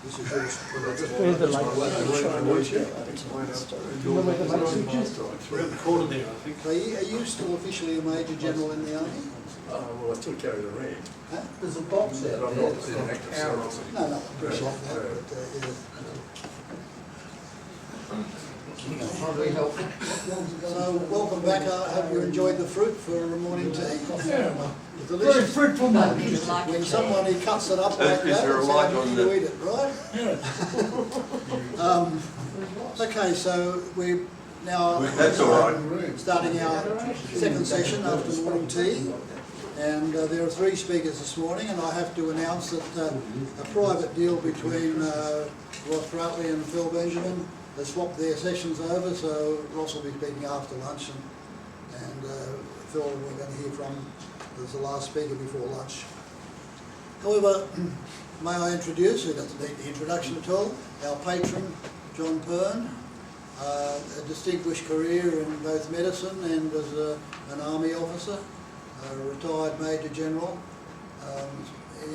This is yours. Where the light Around the corner there, I think. Are you still officially a Major General in the Army? Well, I still carry the rank. Huh? There's a box But there. I'm not in active service. No, I appreciate that. Very helpful. So, welcome back. I hope you enjoyed the fruit for morning tea. Yeah. It's delicious. Very fruitful moment. When somebody cuts it up like that, it's how you eat it, right? Okay, so we're now starting our second session after morning tea. And there are three speakers this morning, and I have to announce that a private deal between Ross Proutley and Phil Benjamin has swapped their sessions over, so Ross will be speaking after lunch, and Phil we're going to hear from as the last speaker before lunch. However, may I introduce, who doesn't need the introduction at all, our patron, John Pearn, a distinguished career in both medicine and as an army officer, a retired Major General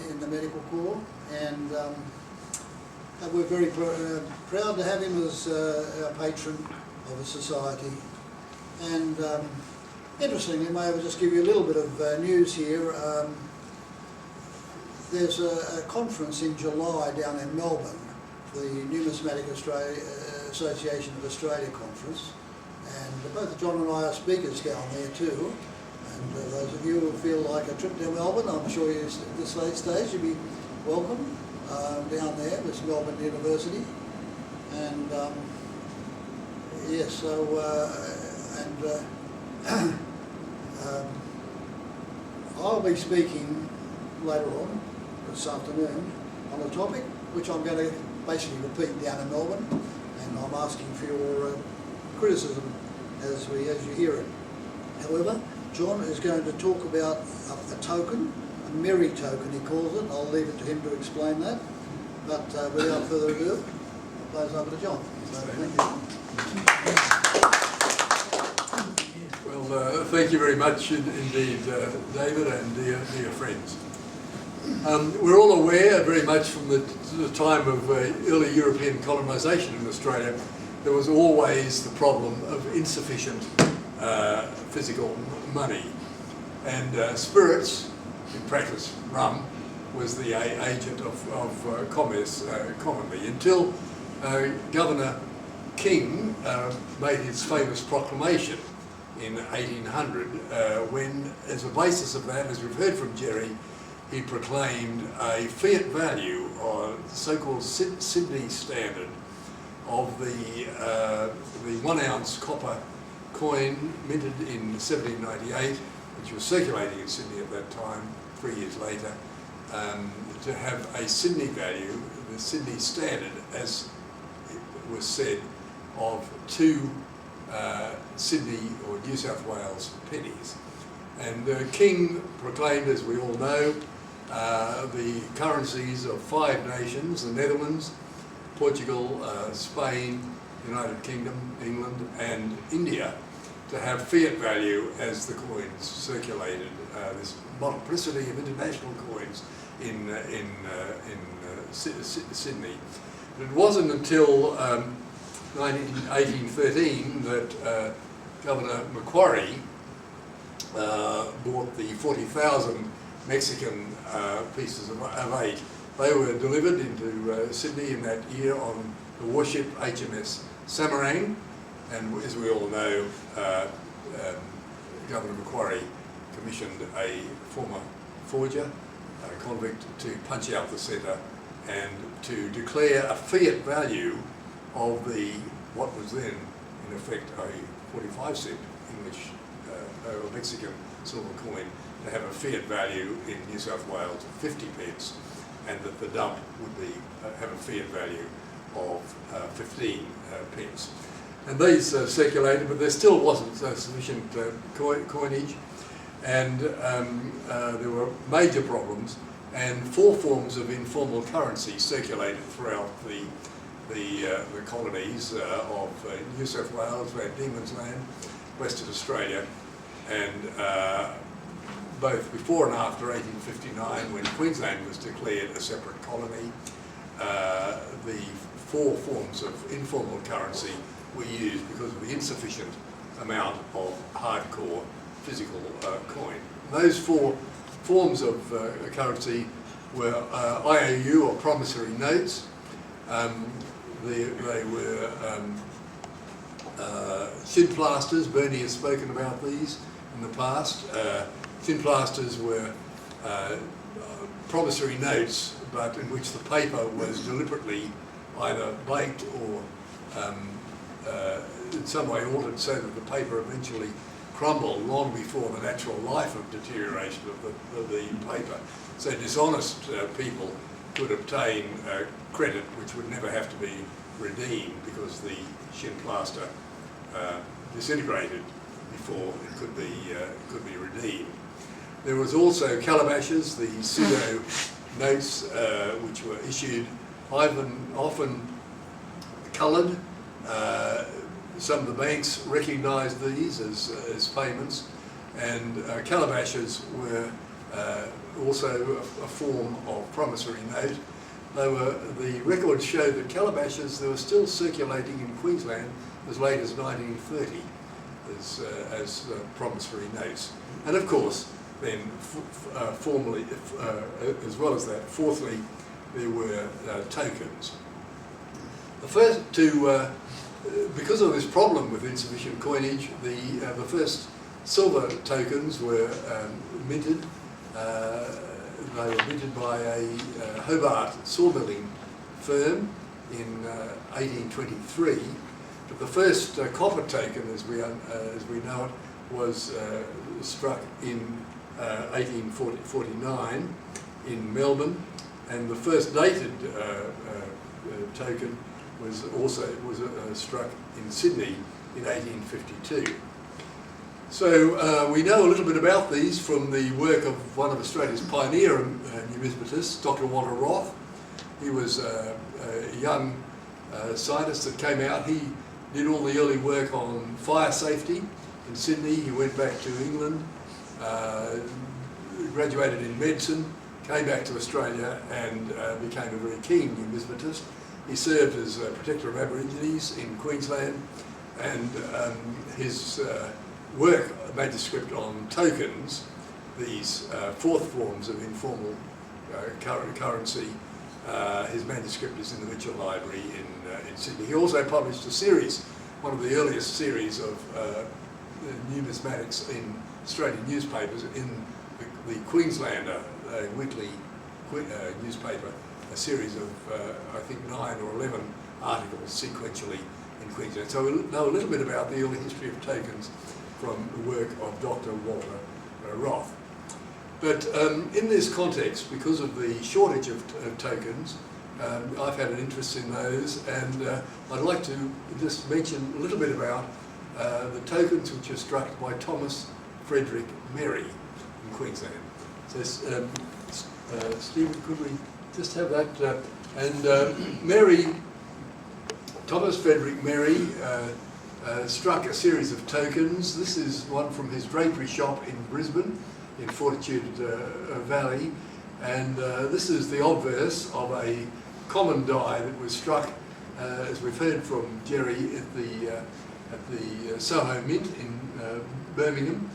in the Medical Corps, and we're very proud to have him as our patron of the Society. And interestingly, may I just give you a little bit of news here. There's a conference in July down in Melbourne, the Numismatic Association of Australia conference, and both John and I are speakers down there too. And those of you who feel like a trip to Melbourne, I'm sure you, at this late stage you'll be welcome down there. It's Melbourne University. And yes, so I'll be speaking later on this afternoon on a topic which I'm going to basically repeat down in Melbourne, and I'm asking for your criticism as you hear it. However, John is going to talk about a token, a merry token he calls it. I'll leave it to him to explain that. But without further ado, I'll pass over to John. So, thank you. Well, thank you very much indeed, David and dear friends. We're all aware, very much from the time of early European colonisation in Australia, there was always the problem of insufficient physical money. And spirits, in practice rum, was the agent of commerce commonly, until Governor King made his famous proclamation in 1800 when, as a basis of that, as we've heard from Jerry, he proclaimed a fiat value, or the so-called Sydney standard, of the 1 ounce copper coin minted in 1798, which was circulating in Sydney at that time, 3 years later, to have a Sydney value, the Sydney standard, as it was said, of 2 Sydney or New South Wales pennies. And King proclaimed, as we all know, the currencies of 5 nations, the Netherlands, Portugal, Spain, United Kingdom, England and India, to have fiat value as the coins circulated, this multiplicity of international coins in Sydney. But it wasn't until 1813 that Governor Macquarie bought the 40,000 Mexican pieces of 8. They were delivered into Sydney in that year on the warship HMS Samarang, and as we all know, Governor Macquarie commissioned a former forger, a convict, to punch out the centre and to declare a fiat value of what was then in effect a 45-cent English or Mexican silver coin, to have a fiat value in New South Wales of 50 pence, and that the dump would be have a fiat value of 15 pence. And these circulated, but there still wasn't sufficient coinage, and there were major problems, and 4 forms of informal currency circulated throughout the colonies of New South Wales, Van Diemen's Land, Western Australia, and both before and after 1859, when Queensland was declared a separate colony, 4 forms of informal currency were used because of the insufficient amount of hardcore physical coin. Those 4 forms of currency were IOU, or promissory notes. They were thin plasters. Bernie has spoken about these in the past. Thin plasters were promissory notes, but in which the paper was deliberately either baked or in some way altered so that the paper eventually crumbled long before the natural life of deterioration of the paper. So dishonest people could obtain credit which would never have to be redeemed because the shin plaster disintegrated before it could be redeemed. There was also calabashes, the pseudo notes which were issued often coloured. Some of the banks recognised these as payments, and calabashes were also a form of promissory note. The records show that calabashes, they were still circulating in Queensland as late as 1930 as promissory notes. And of course, then formally, as well as that, fourthly, there were tokens. The first two, because of this problem with insufficient coinage, the first silver tokens were minted. They were minted by a Hobart sawmilling firm in 1823. But the first copper token, as we know it, was struck in 1849 in Melbourne, and the first dated token was also struck in Sydney in 1852. So we know a little bit about these from the work of one of Australia's pioneer numismatists, Dr. Walter Roth. He was a young scientist that came out. He did all the early work on fire safety in Sydney. He went back to England, graduated in medicine, came back to Australia and became a very keen numismatist. He served as protector of Aborigines in Queensland, and his work, a manuscript on tokens, these 4th forms of informal currency, his manuscript is in the Mitchell Library in Sydney. He also published a series, one of the earliest series of numismatics in Australian newspapers, in the Queenslander weekly newspaper, a series of, I think, 9 or 11 articles sequentially in Queensland. So we know a little bit about the early history of tokens from the work of Dr. Walter Roth. But in this context, because of the shortage of tokens, I've had an interest in those, and I'd like to just mention a little bit about the tokens which are struck by Thomas Frederick Merry in Queensland. So, Stephen, could we just have that? Thomas Frederick Merry struck a series of tokens. This is one from his drapery shop in Brisbane, in Fortitude Valley, and this is the obverse of a common die that was struck, as we've heard from Jerry, at the Soho Mint in Birmingham.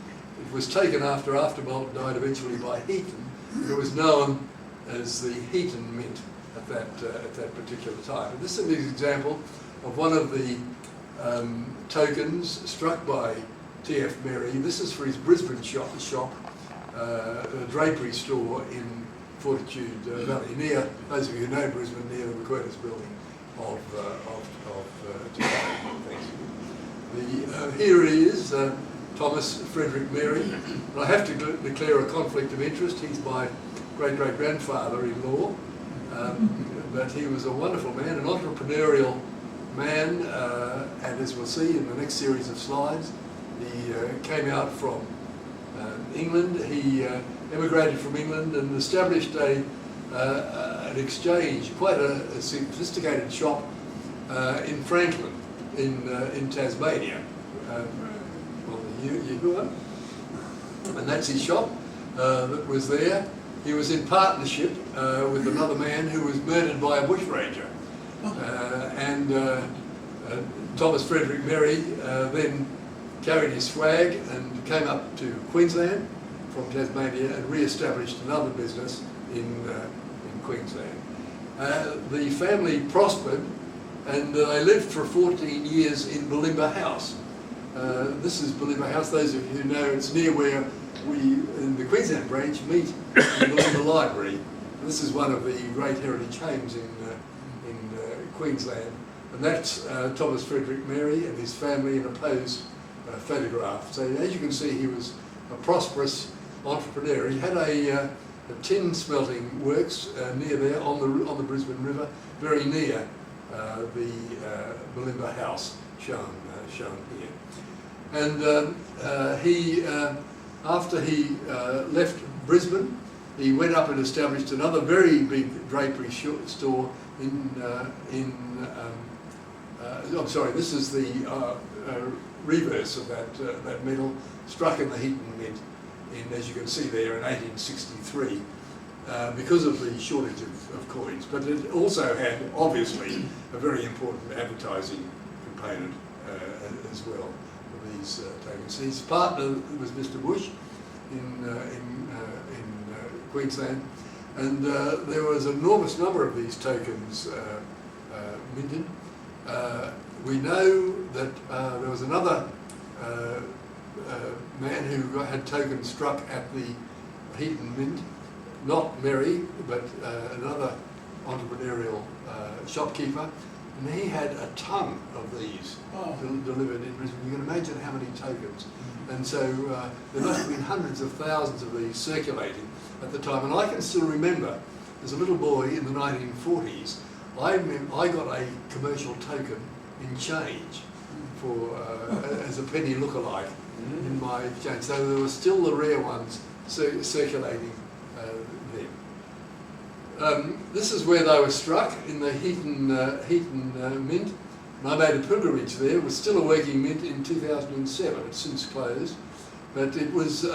It was taken after Afterbolt died eventually by Heaton, but it was known as the Heaton Mint at that particular time. And this is an example of one of the tokens struck by T.F. Merry. This is for his Brisbane shop, a drapery store in Fortitude Valley, near, those of you who know Brisbane, near the McQuarters building of here he is, Thomas Frederick Merry. And I have to declare a conflict of interest. He's my great-great-grandfather-in-law, but he was a wonderful man, an entrepreneurial man, and as we'll see in the next series of slides, he came out from England. He emigrated from England and established an exchange, quite a sophisticated shop in Franklin, in Tasmania. And that's his shop that was there. He was in partnership with another man who was murdered by a bushranger. Thomas Frederick Merry then carried his flag and came up to Queensland from Tasmania and re-established another business in Queensland. The family prospered, and they lived for 14 years in Bulimba House. This is Bulimba House. Those of you who know, it's near where we, in the Queensland branch, meet in the Bulimba Library. This is one of the great heritage homes in Queensland. And that's Thomas Frederick Merry and his family in a posed photograph. So as you can see, he was a prosperous entrepreneur. He had a tin smelting works near there on the Brisbane River, very near the Bulimba House shown here. And after he left Brisbane, he went up and established another very big drapery store I'm sorry, this is the reverse of that medal, struck in the Heaton Mint, as you can see there, in 1863, because of the shortage of coins. But it also had, obviously, a very important advertising component as well for these tokens. His partner was Mr. Bush in Queensland, and there was an enormous number of these tokens minted. We know that there was another man who had tokens struck at the Heaton Mint, not Merry, but another entrepreneurial shopkeeper, and he had a ton of these delivered in Brisbane. You can imagine how many tokens. And so there must have been hundreds of thousands of these circulating at the time. And I can still remember, as a little boy in the 1940s, I got a commercial token in change for as a penny lookalike in my change. So there were still the rare ones circulating then. This is where they were struck, in the Heaton Mint. And I made a pilgrimage there. It was still a working mint in 2007. It's since closed, but it was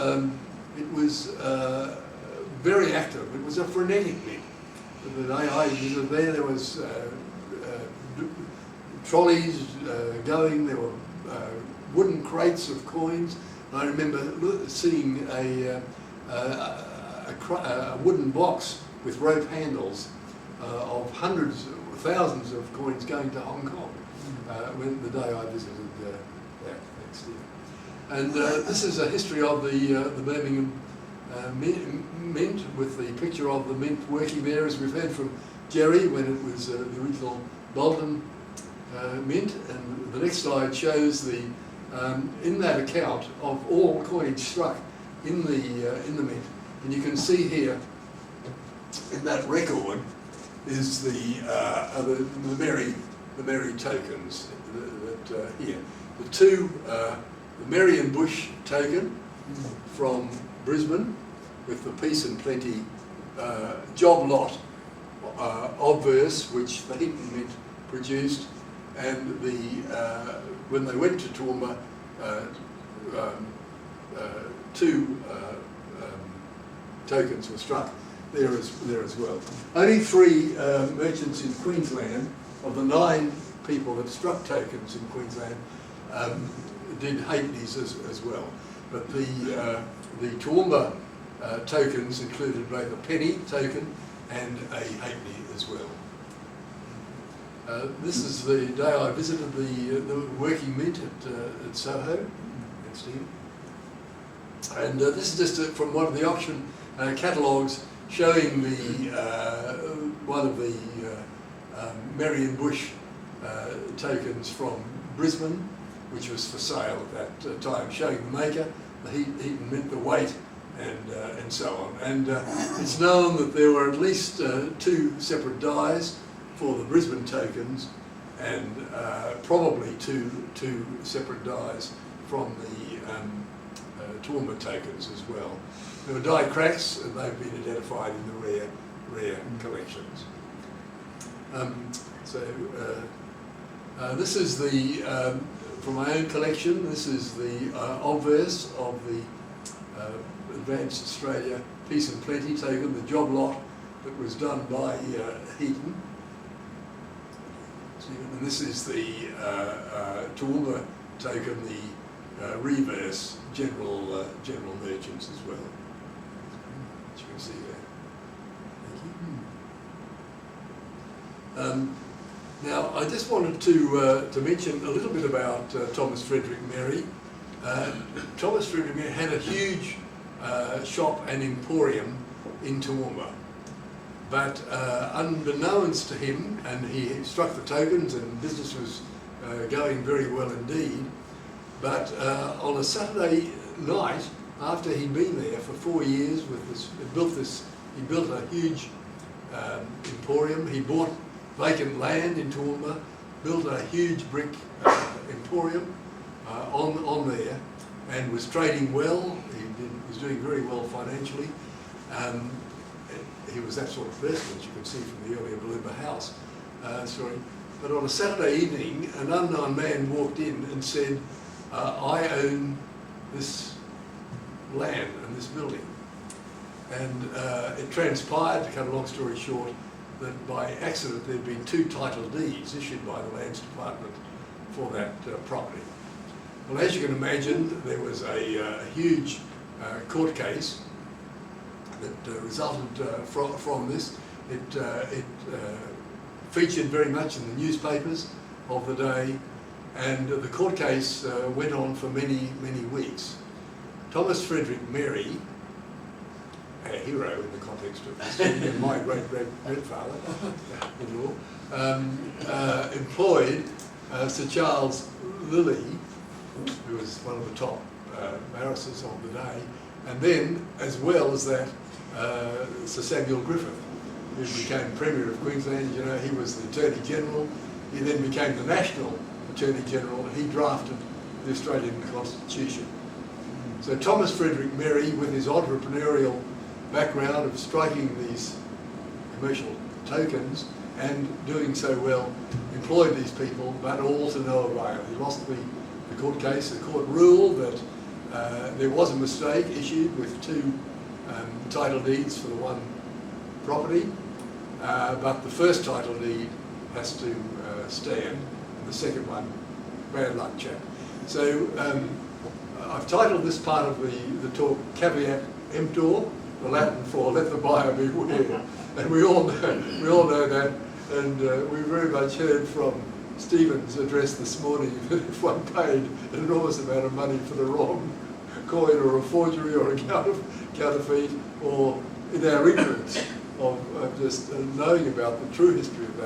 very active. It was a frenetic mint. The day I visited there was trolleys going. There were wooden crates of coins. And I remember seeing a wooden box with rope handles of hundreds, thousands of coins going to Hong Kong when the day I visited that next year. And this is a history of the Birmingham Mint, with the picture of the mint working there, as we've heard from Jerry, when it was the original Bolton Mint. And the next slide shows the in that account of all coinage struck in the mint, and you can see here in that record is the Merry tokens that here. The two, the Merry and Bush token from Brisbane with the Peace and Plenty job lot obverse, which the Heaton Mint produced, and the when they went to Toowoomba, two tokens were struck there as well. Only 3 merchants in Queensland, of the 9 people that struck tokens in Queensland, did halfpennies as well. But the Toowoomba tokens included both a penny token and a halfpenny as well. This is the day I visited the working mint at Soho. Next year. And this is just from one of the auction catalogues showing the one of the Merry and Bush tokens from Brisbane, which was for sale at that time, showing the maker, the Heaton Mint, the weight, and so on. And it's known that there were at least 2 separate dies for the Brisbane tokens, and probably two separate dies from the Toowoomba tokens as well. There were die cracks, and they've been identified in the rare collections. This is the, from my own collection, this is the obverse of the Advanced Australia Peace and Plenty token, the job lot that was done by Heaton. Stephen. And this is the Toowoomba token, the reverse general merchants as well, as you can see there. Thank you. Now, I just wanted to mention a little bit about Thomas Frederick Merry. Thomas Frederick Merry had a huge shop and emporium in Toowoomba, but unbeknownst to him, and he struck the tokens and business was going very well indeed, but on a Saturday night, after he'd been there for 4 years with this, he built a huge emporium. He bought vacant land in Toowoomba, built a huge brick emporium on there, and was trading well. He was doing very well financially. He was that sort of person, as you can see from the earlier Balloomba house story. But on a Saturday evening, an unknown man walked in and said, I own this land and this building. And it transpired, to cut a long story short, that by accident there'd been 2 title deeds issued by the Lands Department for that property. Well, as you can imagine, there was a huge court case that resulted from this. It featured very much in the newspapers of the day, and the court case went on for many, many weeks. Thomas Frederick Merry, a hero in the context of this, and my great-great-grandfather-in-law, employed Sir Charles Lilly, who was one of the top barristers of the day, and then, as well as that, Sir Samuel Griffith, who became Premier of Queensland. You know, he was the Attorney General. He then became the National Attorney General. He drafted the Australian Constitution. So Thomas Frederick Merry, with his entrepreneurial background of striking these commercial tokens and doing so well, employed these people, but all to no avail. He lost the court case. The court ruled that there was a mistake issued with 2 title deeds for the one property, but the first title deed has to stand, and the second one, bad luck, chap. So I've titled this part of the talk Caveat Emptor, the Latin for let the buyer beware, and we all know that, and we very much heard from Stephen's address this morning that if one paid an enormous amount of money for the wrong coin or a forgery or a counterfeit, or in our ignorance of just knowing about the true history of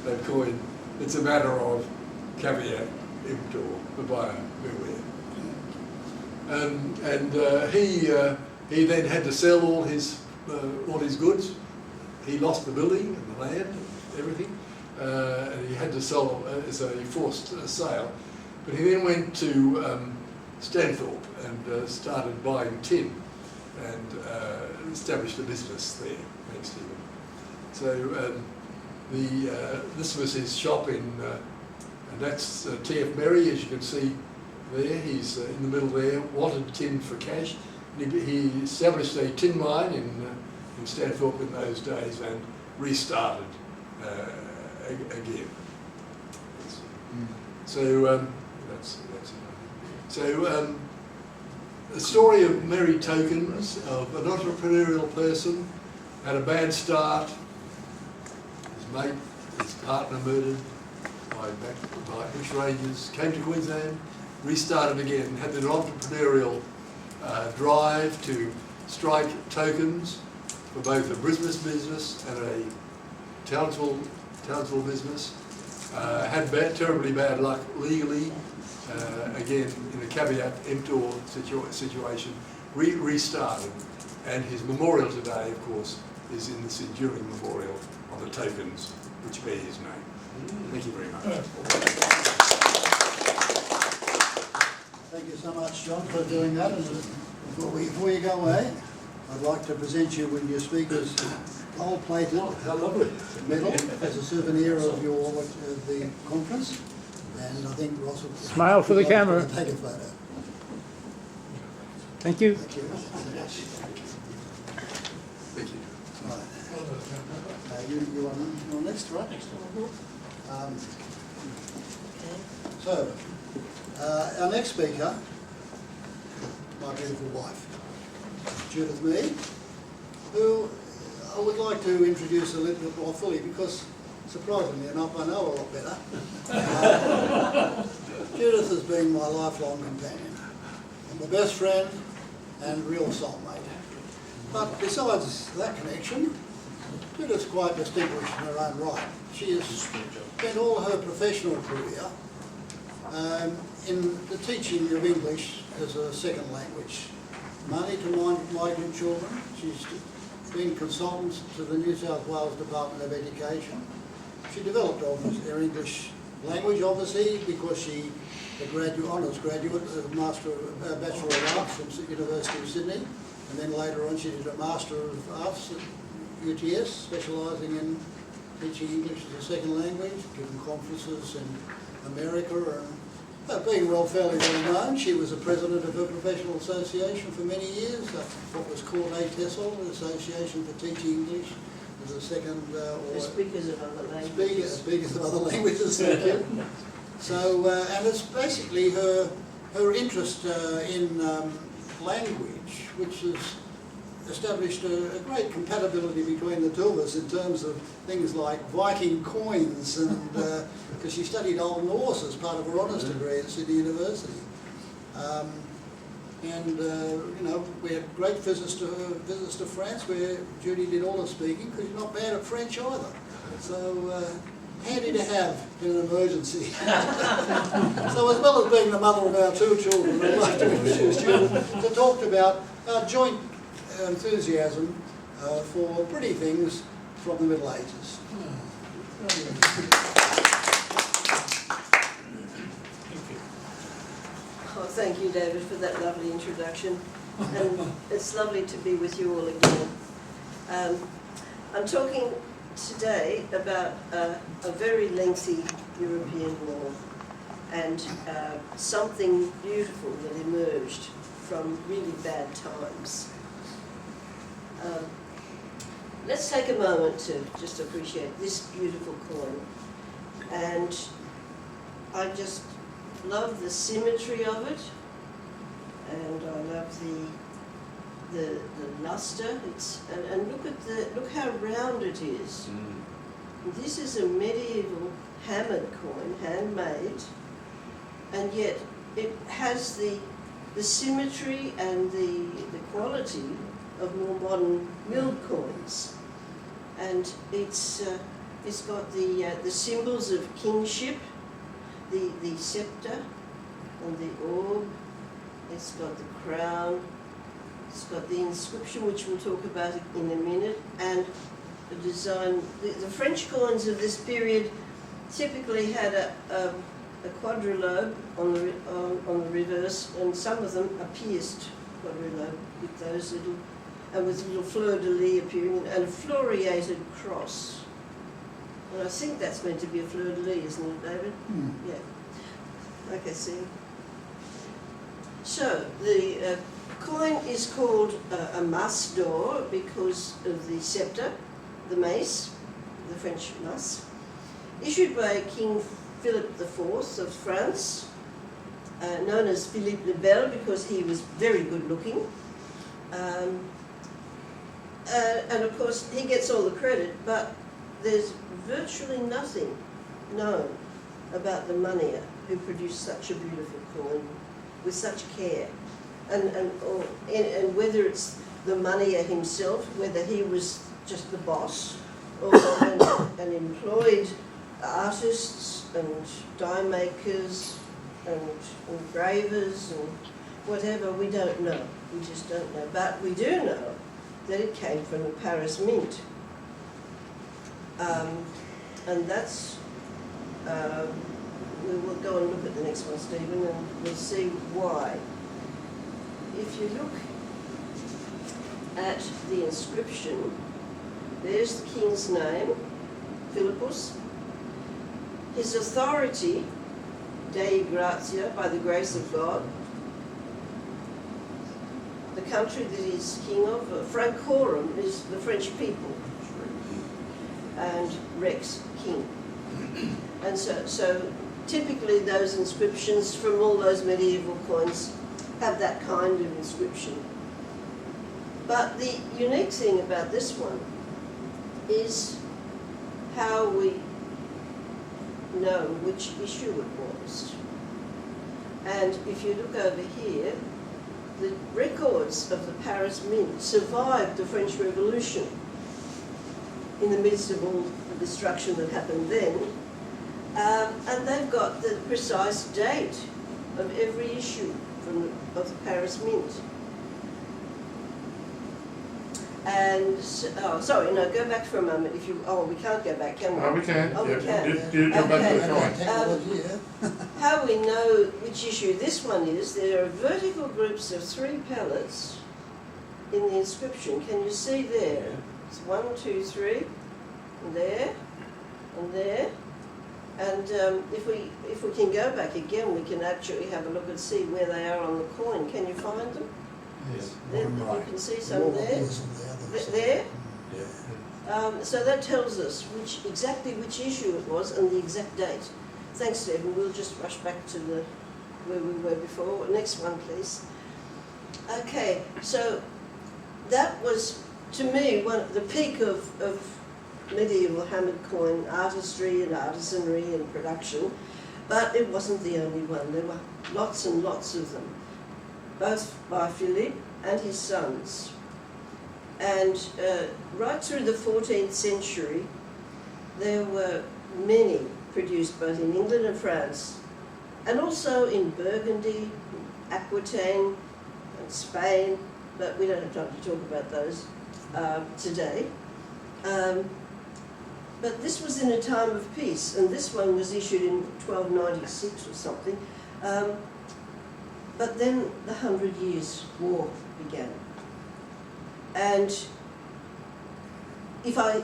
that coin, it's a matter of caveat emptor, the buyer beware. And he then had to sell all his goods. He lost the building and the land, everything, and he had to sell as a forced sale. But he then went to Stanthorpe and started buying tin and established a business there. Thanks, Stephen. So this was his shop and that's T.F. Merry, as you can see there. He's in the middle there. Wanted tin for cash. He established a tin mine in Stanthorpe in those days and restarted again. So the story of Merry Tokens, of an entrepreneurial person, had a bad start. His partner murdered by bushrangers, came to Queensland, restarted again, had an entrepreneurial drive to strike tokens for both a Brisbane business and a Townsville business. Had terribly bad luck legally, again in a caveat emptor situation, restarted, and his memorial today, of course, is in this enduring memorial of the tokens which bear his name. Thank you very much. Thank you so much, John, for doing that. And before you go away, I'd like to present you with your speaker's gold-plated medal as a souvenir of the conference. And I think Ross will smile for the camera. Take a photo. Thank you. Thank you. Thank you. Right. You are next, right? So, our next speaker, my beautiful wife, Judith Mee, who I would like to introduce a little bit more fully because, surprisingly enough, I know a lot better. Judith has been my lifelong companion, and my best friend and real soulmate. But besides that connection, Judith's quite distinguished in her own right. She has spent all her professional career in the teaching of English as a second language, mainly to migrant children. She's been consultant to the New South Wales Department of Education. She developed her English language, obviously, because she honours graduate, Bachelor of Arts from University of Sydney, and then later on she did a Master of Arts at UTS, specialising in teaching English as a second language, giving conferences in America, and being fairly well known. She was the president of her professional association for many years, what was called ATESOL, the Association for Teaching English as a second or speakers of other languages. Speakers of other languages, thank you. So, and it's basically her interest in language, which has established a great compatibility between the two of us in terms of things like Viking coins, and because she studied Old Norse as part of her honours degree at Sydney University. You know, we had great visits to France where Judy did all the speaking, because she's not bad at French either. So handy to have in an emergency. So as well as being the mother of our two children, I'd like to introduce Judith to talk about our joint enthusiasm for pretty things from the Middle Ages. Oh, thank you, David, for that lovely introduction. And it's lovely to be with you all again. I'm talking today about a very lengthy European war and something beautiful that emerged from really bad times. Let's take a moment to just appreciate this beautiful coin. And I just love the symmetry of it, and I love the luster. And look how round it is. This is a medieval hammered coin, handmade, and yet it has the symmetry and the quality of more modern milled coins. And it's got the symbols of kingship, the scepter and the orb. It's got the crown. It's got the inscription, which we'll talk about in a minute, and the design. The French coins of this period typically had a quadrilobe on the reverse, and some of them a pierced quadrilobe with those little, and with little fleur-de-lis appearing, and a floriated cross. And I think that's meant to be a fleur-de-lis, isn't it, David? Yeah. Okay, see. So the coin is called a mace d'or because of the scepter, the mace, the French mace, issued by King Philip IV of France, known as Philippe le Bel because he was very good looking. And of course he gets all the credit, but there's virtually nothing known about the moneyer who produced such a beautiful coin with such care. And whether it's the moneyer himself, whether he was just the boss, or and employed artists and die makers and engravers and whatever, we don't know. We just don't know. But we do know that it came from the Paris Mint. And that's, we will go and look at the next one, Stephen, and we'll see why. If you look at the inscription, there's the king's name, Philippus. His authority, Dei Gratia, by the grace of God. The country that he's king of, Francorum, is the French people, and Rex, king. And so typically those inscriptions from all those medieval coins have that kind of inscription. But the unique thing about this one is how we know which issue it was. And if you look over here, the records of the Paris Mint survived the French Revolution in the midst of all the destruction that happened then. And they've got the precise date of every issue of the Paris Mint. And, oh, sorry, no, go back for a moment. If you, oh, we can't go back, can we? Oh, we can. Oh, we Yeah. can. You go back to the coin. Technology, yeah. How we know which issue this one is, there are vertical groups of 3 pellets in the inscription. Can you see there? It's 1, 2, 3, and there, and there. And if we can go back again, we can actually have a look and see where they are on the coin. Can you find them? Yes. There, you can see some there. There. So that tells us exactly which issue it was and the exact date. Thanks, Stephen. We'll just rush back to where we were before. Next one, please. Okay, so that was, to me, the peak of medieval hammered coin artistry and artisanry and production, but it wasn't the only one. There were lots and lots of them, both by Philippe and his sons. And right through the 14th century, there were many produced both in England and France, and also in Burgundy, Aquitaine, and Spain, but we don't have time to talk about those today. But this was in a time of peace, and this one was issued in 1296 or something. But then the 100 Years' War began. And if I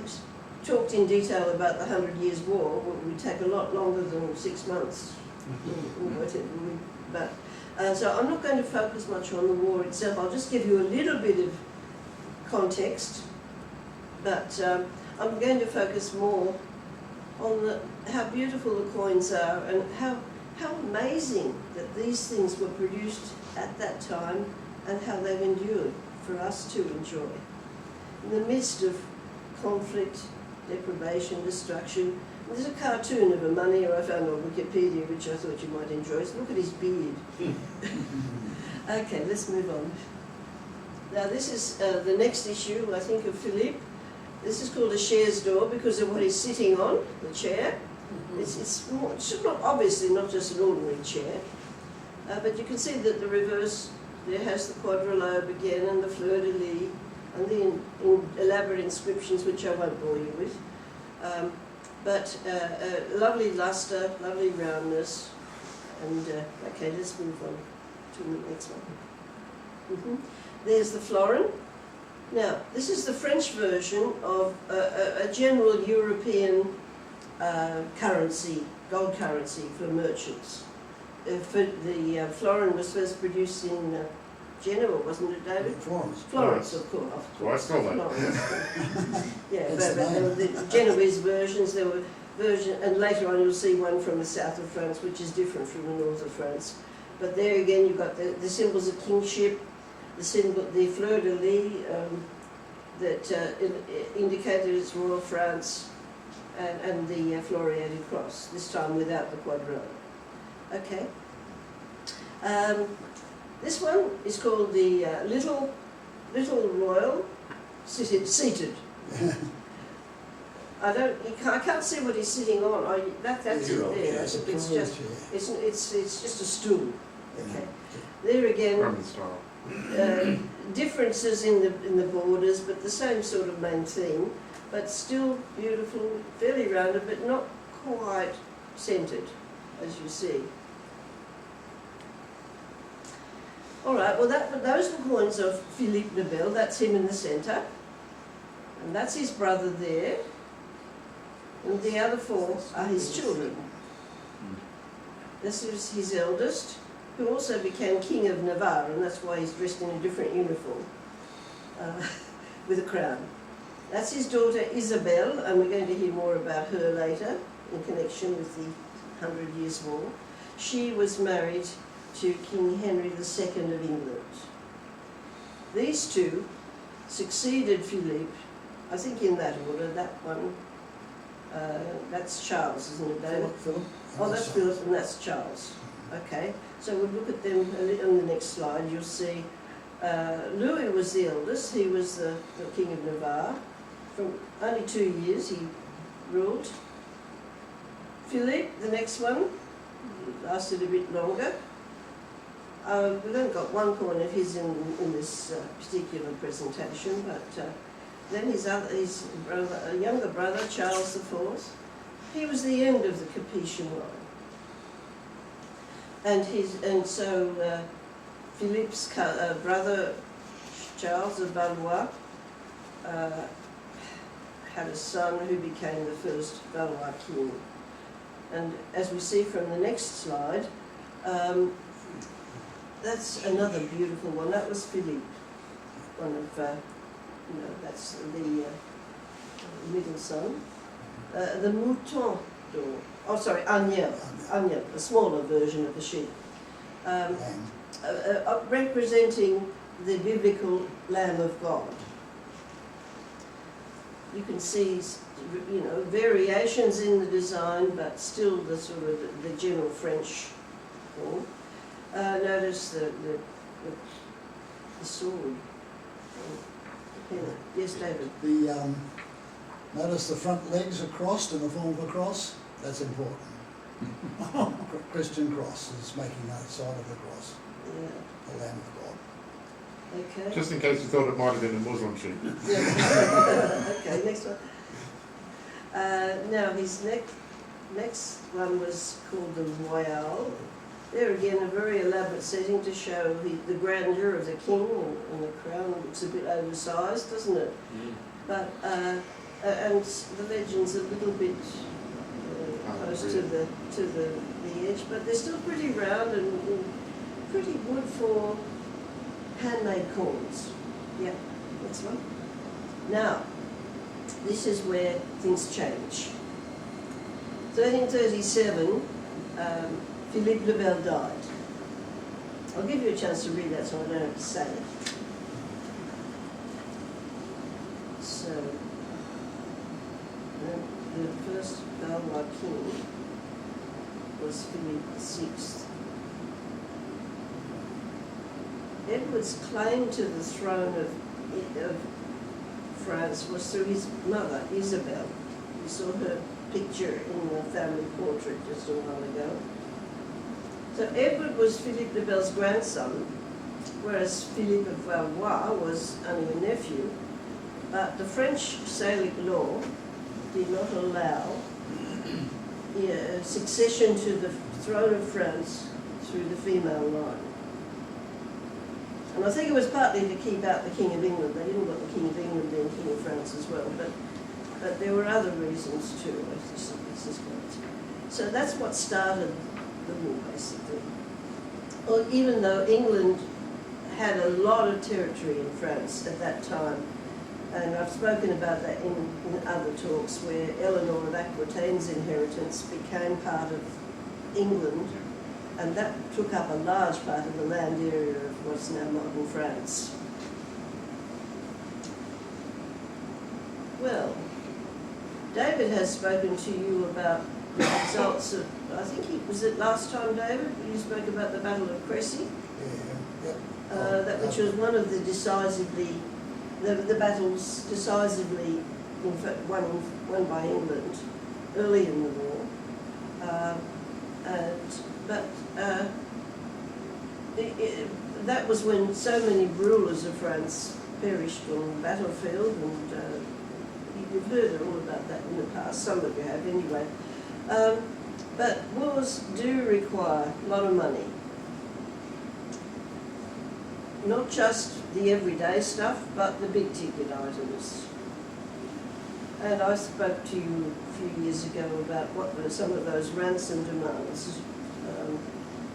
talked in detail about the 100 Years' War, it would take a lot longer than 6 months. So I'm not going to focus much on the war itself. I'll just give you a little bit of context, but I'm going to focus more on how beautiful the coins are and how amazing that these things were produced at that time and how they've endured for us to enjoy. In the midst of conflict, deprivation, destruction, there's a cartoon of a money I found on Wikipedia which I thought you might enjoy. So look at his beard. Okay, let's move on. Now this is the next issue, I think, of Philippe. This is called a chaise d'or because of what he's sitting on, the chair. It's not, obviously not just an ordinary chair, but you can see that the reverse there has the quadrilobe again and the fleur-de-lis and the elaborate inscriptions which I won't bore you with. But lovely luster, lovely roundness, and okay, let's move on to the next one. There's the florin. Now, this is the French version of a general European currency, gold currency for merchants. The florin was first produced in Genoa, wasn't it, David? Florence. Florence, of course. Well, I still know. Yeah, but there were the Genoese versions, there were versions, and later on you'll see one from the south of France, which is different from the north of France. But there again, you've got the symbols of kingship, the fleur-de-lis that indicated it's Royal France, and the floriated cross, this time without the quadrille. Okay. This one is called the Little Royal Seated. I can't see what he's sitting on. That's it there. It's just a stool. Okay. There again. Roman style. Differences in the borders, but the same sort of main theme, but still beautiful, fairly rounded, but not quite centred, as you see. All right, well, those are the coins of Philippe le Bel. That's him in the centre, and that's his brother there, and the other 4 are his children. This is his eldest, who also became King of Navarre, and that's why he's dressed in a different uniform, with a crown. That's his daughter Isabel, and we're going to hear more about her later. in connection with the 100 Years' War. She was married to King Henry II of England. These two succeeded Philippe, I think in that order. That one, that's Charles, isn't it, David? Philip. Oh, that's Philip and that's Charles. Okay, so we'll look at them on the next slide. You'll see Louis was the eldest. He was the King of Navarre. For only 2 years he ruled. Philippe, the next one, lasted a bit longer. We've only got one coin of his in this particular presentation, but then his brother, a younger brother, Charles IV, he was the end of the Capetian line. And so Philippe's brother, Charles of Valois, had a son who became the first Valois king. And as we see from the next slide, that's another beautiful one. That was Philippe, one of, that's the middle son. The Mouton d'Or, oh sorry, Agnel, a smaller version of the sheep. Representing the biblical Lamb of God. You can see, variations in the design, but still the sort of the general French form. Notice the sword. Yes, David. Notice the front legs are crossed in the form of a cross. That's important. Christian cross is making that sign of the cross. Yeah. The Lamb of God. Okay. Just in case you thought it might have been a Muslim sheep. Okay, next one. Now his next one was called the Royale. There again, a very elaborate setting to show the grandeur of the king, and the crown looks a bit oversized, doesn't it? Mm. But and the legend's a little bit close to the edge, but they're still pretty round and pretty good for handmade coins. Yeah, next one. Now, this is where things change. 1337, Philippe le Bel died. I'll give you a chance to read that so I don't have to say it. So, the first Valois king was Philippe VI. Edward's claim to the throne of France was through his mother, Isabel. You saw her picture in the family portrait just a while ago. So Edward was Philippe le Bel's grandson, whereas Philippe of Valois was only a nephew. But the French Salic law did not allow succession to the throne of France through the female line. And I think it was partly to keep out the King of England. They didn't want the King of England being King of France as well, but there were other reasons too. This is great. So that's what started the war, basically. Well, even though England had a lot of territory in France at that time, and I've spoken about that in other talks, where Eleanor of Aquitaine's inheritance became part of England, and that took up a large part of the land area of what's now modern France. Well, David has spoken to you about the results of, I think was it last time, David, you spoke about the Battle of Crécy? Yeah. That which was one of the decisively, the battles decisively won by England early in the war. That was when so many rulers of France perished on the battlefield, and you've heard all about that in the past, some of you have anyway. But wars do require a lot of money. Not just the everyday stuff, but the big ticket items. And I spoke to you a few years ago about what were some of those ransom demands,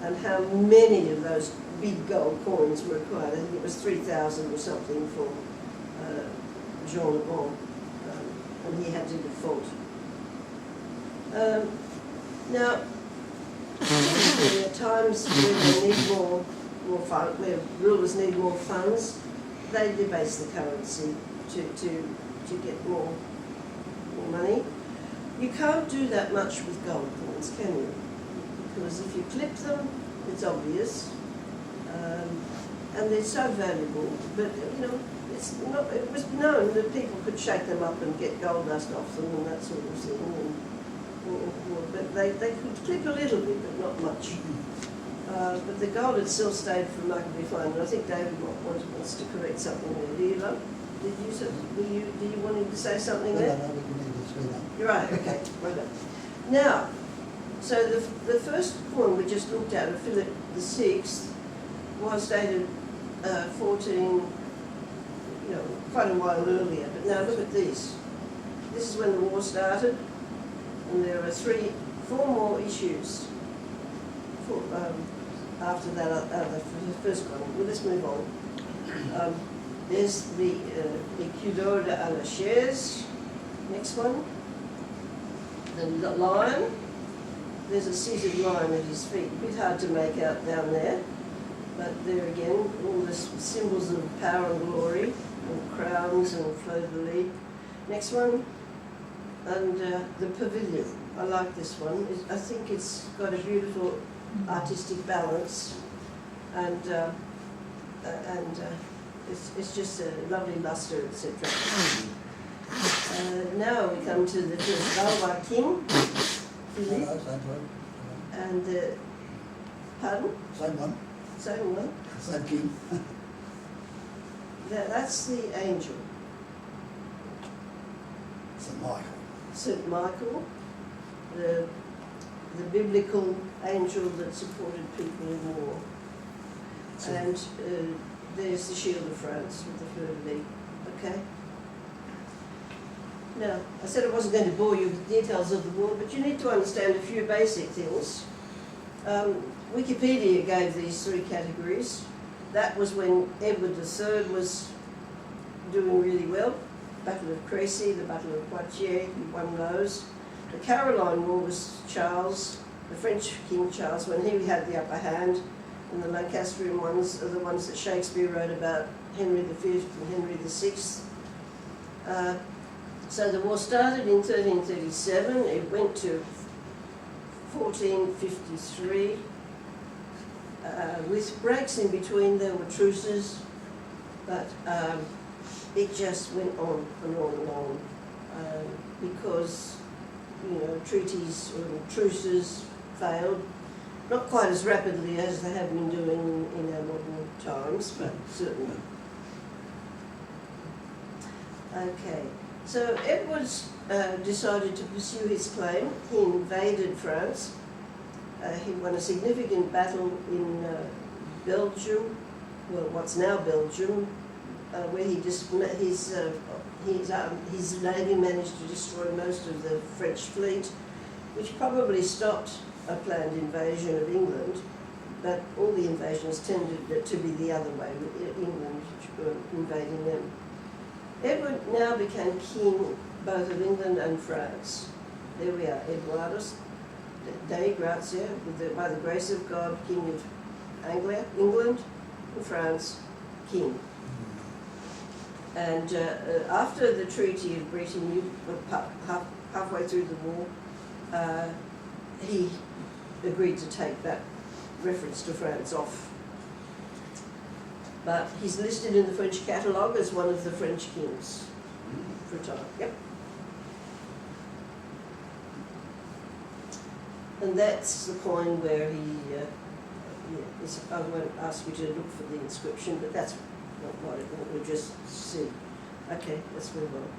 and how many of those big gold coins were required. I think it was 3,000 or something for Jean Le Bon, and he had to default. Now, at times when they need more fund, where rulers need more funds, they debase the currency to get more money. You can't do that much with gold coins, can you? Because if you clip them, it's obvious, and they're so valuable. But you know, it was known that people could shake them up and get gold dust off them and that sort of thing. But they could clip a little bit, but not much. But the gold itself stayed remarkably fine. And I think David wants to correct something there. Do you love? Did you want to say something there? No, we can leave it through that. You're right. Okay. Right on. Now, so the first coin we just looked at, of Philip VI, was dated 14. You know, quite a while earlier. But now look at these. This is when the war started, and there are 4 more issues after that. The first one. Well, let's move on. There's the Écudeur de la Chaise. Next one. The lion. There's a seated lion at his feet. A bit hard to make out down there, but there again, all the symbols of power and glory, and crowns and fleur-de-lis. Next one, and the pavilion. I like this one. I think it's got a beautiful artistic balance, and it's just a lovely luster, etc. Now we come to the first Valois king, Philippe, No, same one. and pardon? Same one. Same one. Same king. That's the angel, St. Michael. St. Michael, the biblical angel that supported people in war. And there's the shield of France with the fleur-de-lis. Okay? Now, I said I wasn't going to bore you with details of the war, but you need to understand a few basic things. Wikipedia gave these 3 categories. That was when Edward III was doing really well. Battle of Crécy, the Battle of Poitiers, he won those. The Caroline War was Charles, the French King Charles, when he had the upper hand. And the Lancastrian ones are the ones that Shakespeare wrote about, Henry V and Henry VI. So the war started in 1337, it went to 1453. With breaks in between, there were truces, but it just went on and on and on because, you know, treaties or truces failed, not quite as rapidly as they have been doing in our modern times, but certainly. Okay, so Edward decided to pursue his claim. He invaded France. He won a significant battle in Belgium, well, what's now Belgium, where he just his navy managed to destroy most of the French fleet, which probably stopped a planned invasion of England. But all the invasions tended to be the other way, with England invading them. Edward now became king both of England and France. There we are, Eduardus Dei Gratia, by the grace of God, King of Anglia, England, and France, King. And after the Treaty of Bretigny, halfway through the war, he agreed to take that reference to France off. But he's listed in the French catalogue as one of the French kings for a time. Yep. And that's the coin where he, I won't ask you to look for the inscription, but that's what we'll just see. Okay, let's move on.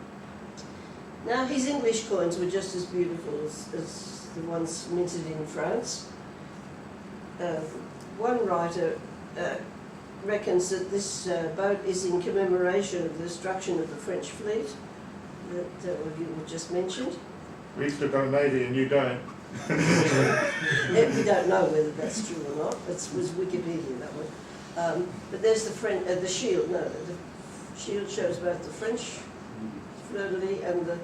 Now, his English coins were just as beautiful as the ones minted in France. One writer reckons that this boat is in commemoration of the destruction of the French fleet that you just mentioned. We used to have got a navy and you don't. We don't know whether that's true or not. It was Wikipedia, that one. But there's the shield. No, the shield shows both the French fleur-de-lis and the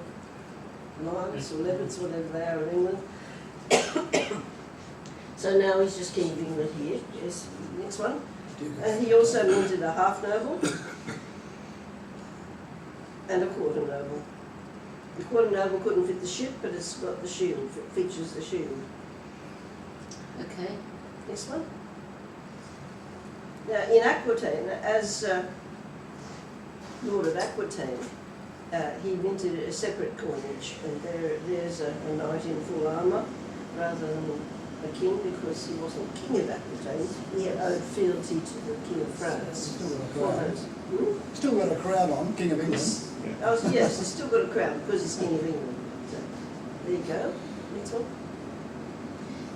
lions or leopards, whatever they are in England. So now he's just King of England here. Yes, next one. And he also minted a half noble and a quarter noble. The quarter noble couldn't fit the ship, but it's got the shield, it features the shield. Okay, next one. Now in Aquitaine, as Lord of Aquitaine, he minted a separate coinage, and there's a knight in full armour rather than a king, because he wasn't king of Aquitaine. He owed fealty to the King of France. Still got a crown on, King of England. Oh, yes, he's still got a crown because he's King of England. So, there you go. Next one.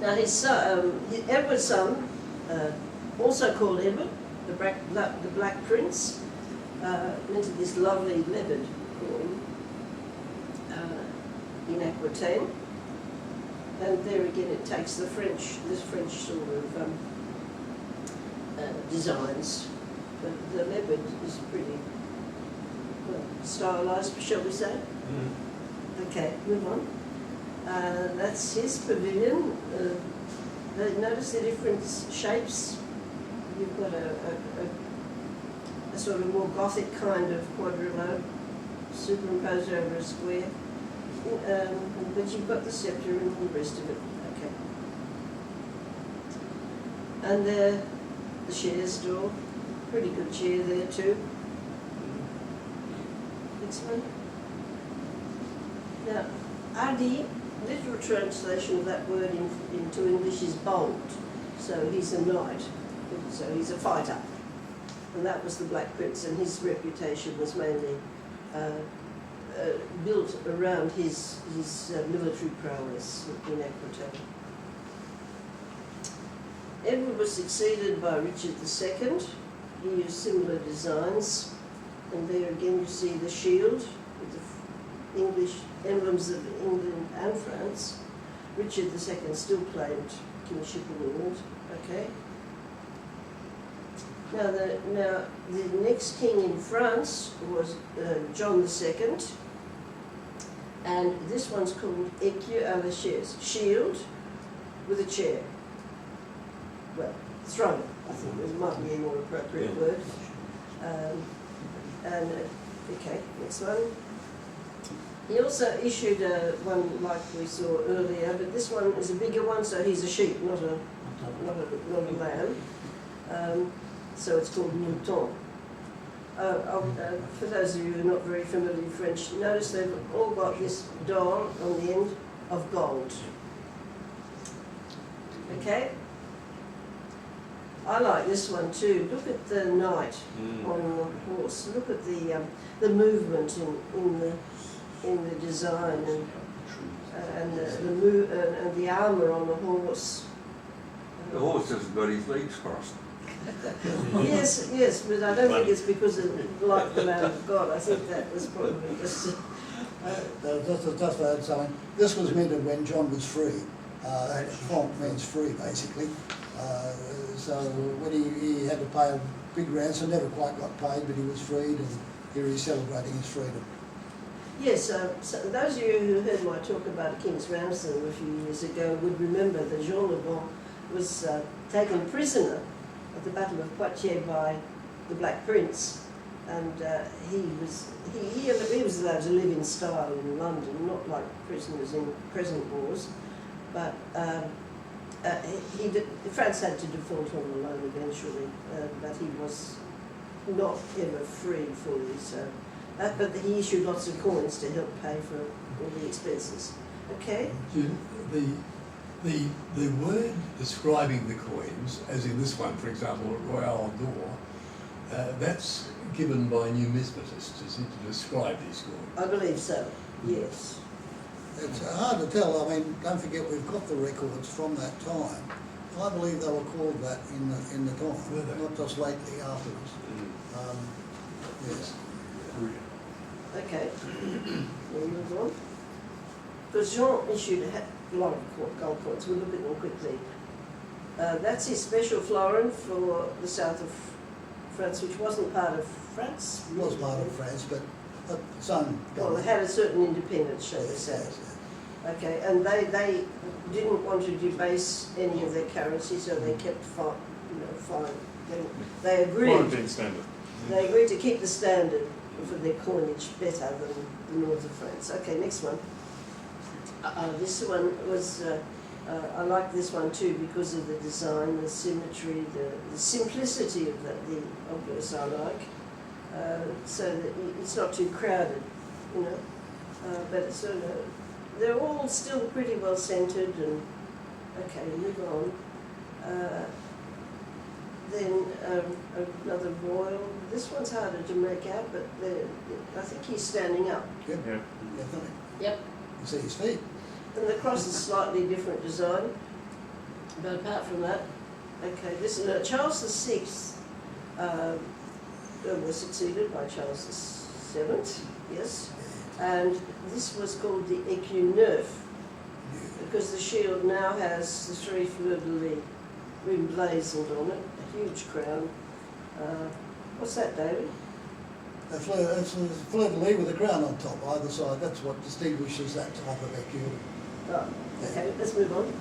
Now his son, Edward's son, also called Edward, the Black Prince, minted this lovely leopard coin in Aquitaine. And there again it takes this French sort of designs. The leopard is pretty well stylised, shall we say? Okay, move on. That's his pavilion. Notice the different shapes. You've got a sort of more Gothic kind of quadrilobe superimposed over a square. But you've got the sceptre and the rest of it. Okay. And the chair's door. Pretty good chair there too. Next one. Now, Adi, literal translation of that word into English is bold. So he's a knight. So he's a fighter. And that was the Black Prince, and his reputation was mainly built around his military prowess in Aquitaine. Edward was succeeded by Richard II. He used similar designs, and there again you see the shield with the English emblems of England and France. Richard II still claimed kingship in England. Okay. Now the next king in France was John II, and this one's called Écu à la chaise, shield with a chair. Well, throne, I think it might be a more appropriate word. Okay, next one. He also issued one like we saw earlier, but this one is a bigger one, so he's a sheep, not a lamb. So it's called Mouton. For those of you who are not very familiar with French, notice they've all got this d'or on the end of gold. Okay? I like this one too. Look at the knight on the horse. Look at the movement in the design and the armour on the horse. The horse hasn't got his legs crossed. Yes, but I don't think it's because of like the Lamb of God. I think that was probably just. Just to add something, this was minted when John was free. Franc means free, basically. So when he had to pay a big ransom, never quite got paid, but he was freed, and here he's celebrating his freedom. Yes, so those of you who heard my talk about a king's ransom a few years ago would remember that Jean Le Bon was taken prisoner at the Battle of Poitiers by the Black Prince, and he was allowed to live in style in London, not like prisoners in present wars, but France had to default on the loan eventually, but he was not ever free fully. So, but he issued lots of coins to help pay for all the expenses. Okay. The word describing the coins, as in this one, for example, Royal d'Or, that's given by numismatists, is it, to describe these coins? I believe so. Yes. It's hard to tell. I mean, don't forget we've got the records from that time. I believe they were called that in the time, not just lately afterwards. Yes. Okay. We'll move on. Because Jean issued a lot of gold coins. We'll look at them quickly. That's his special florin for the south of France, which wasn't part of France. It was part of France, but Son. Well, they had a certain independence, shall we say. Okay, and they didn't want to debase any of their currency, so they kept fine. They agreed. Quarantine standard. They agreed to keep the standard for their coinage better than the north of France. Okay, next one. This one was, I like this one too because of the design, the symmetry, the simplicity of this I like. So that it's not too crowded, you know. But it's sort of, they're all still pretty well centered and, okay, move on. Then another royal. This one's harder to make out, but I think he's standing up. Yep, Yeah. definitely. Yep. You see his feet. And the cross is slightly different design. But apart from that, okay, this is Charles VI was succeeded by Charles VII, yes. And this was called the Écu Neuf, because the shield now has the 3 fleur-de-lis emblazoned on it, a huge crown. What's that, David? It's a fleur-de-lis with a crown on top, either side. That's what distinguishes that type of écu. Oh, okay, let's move on.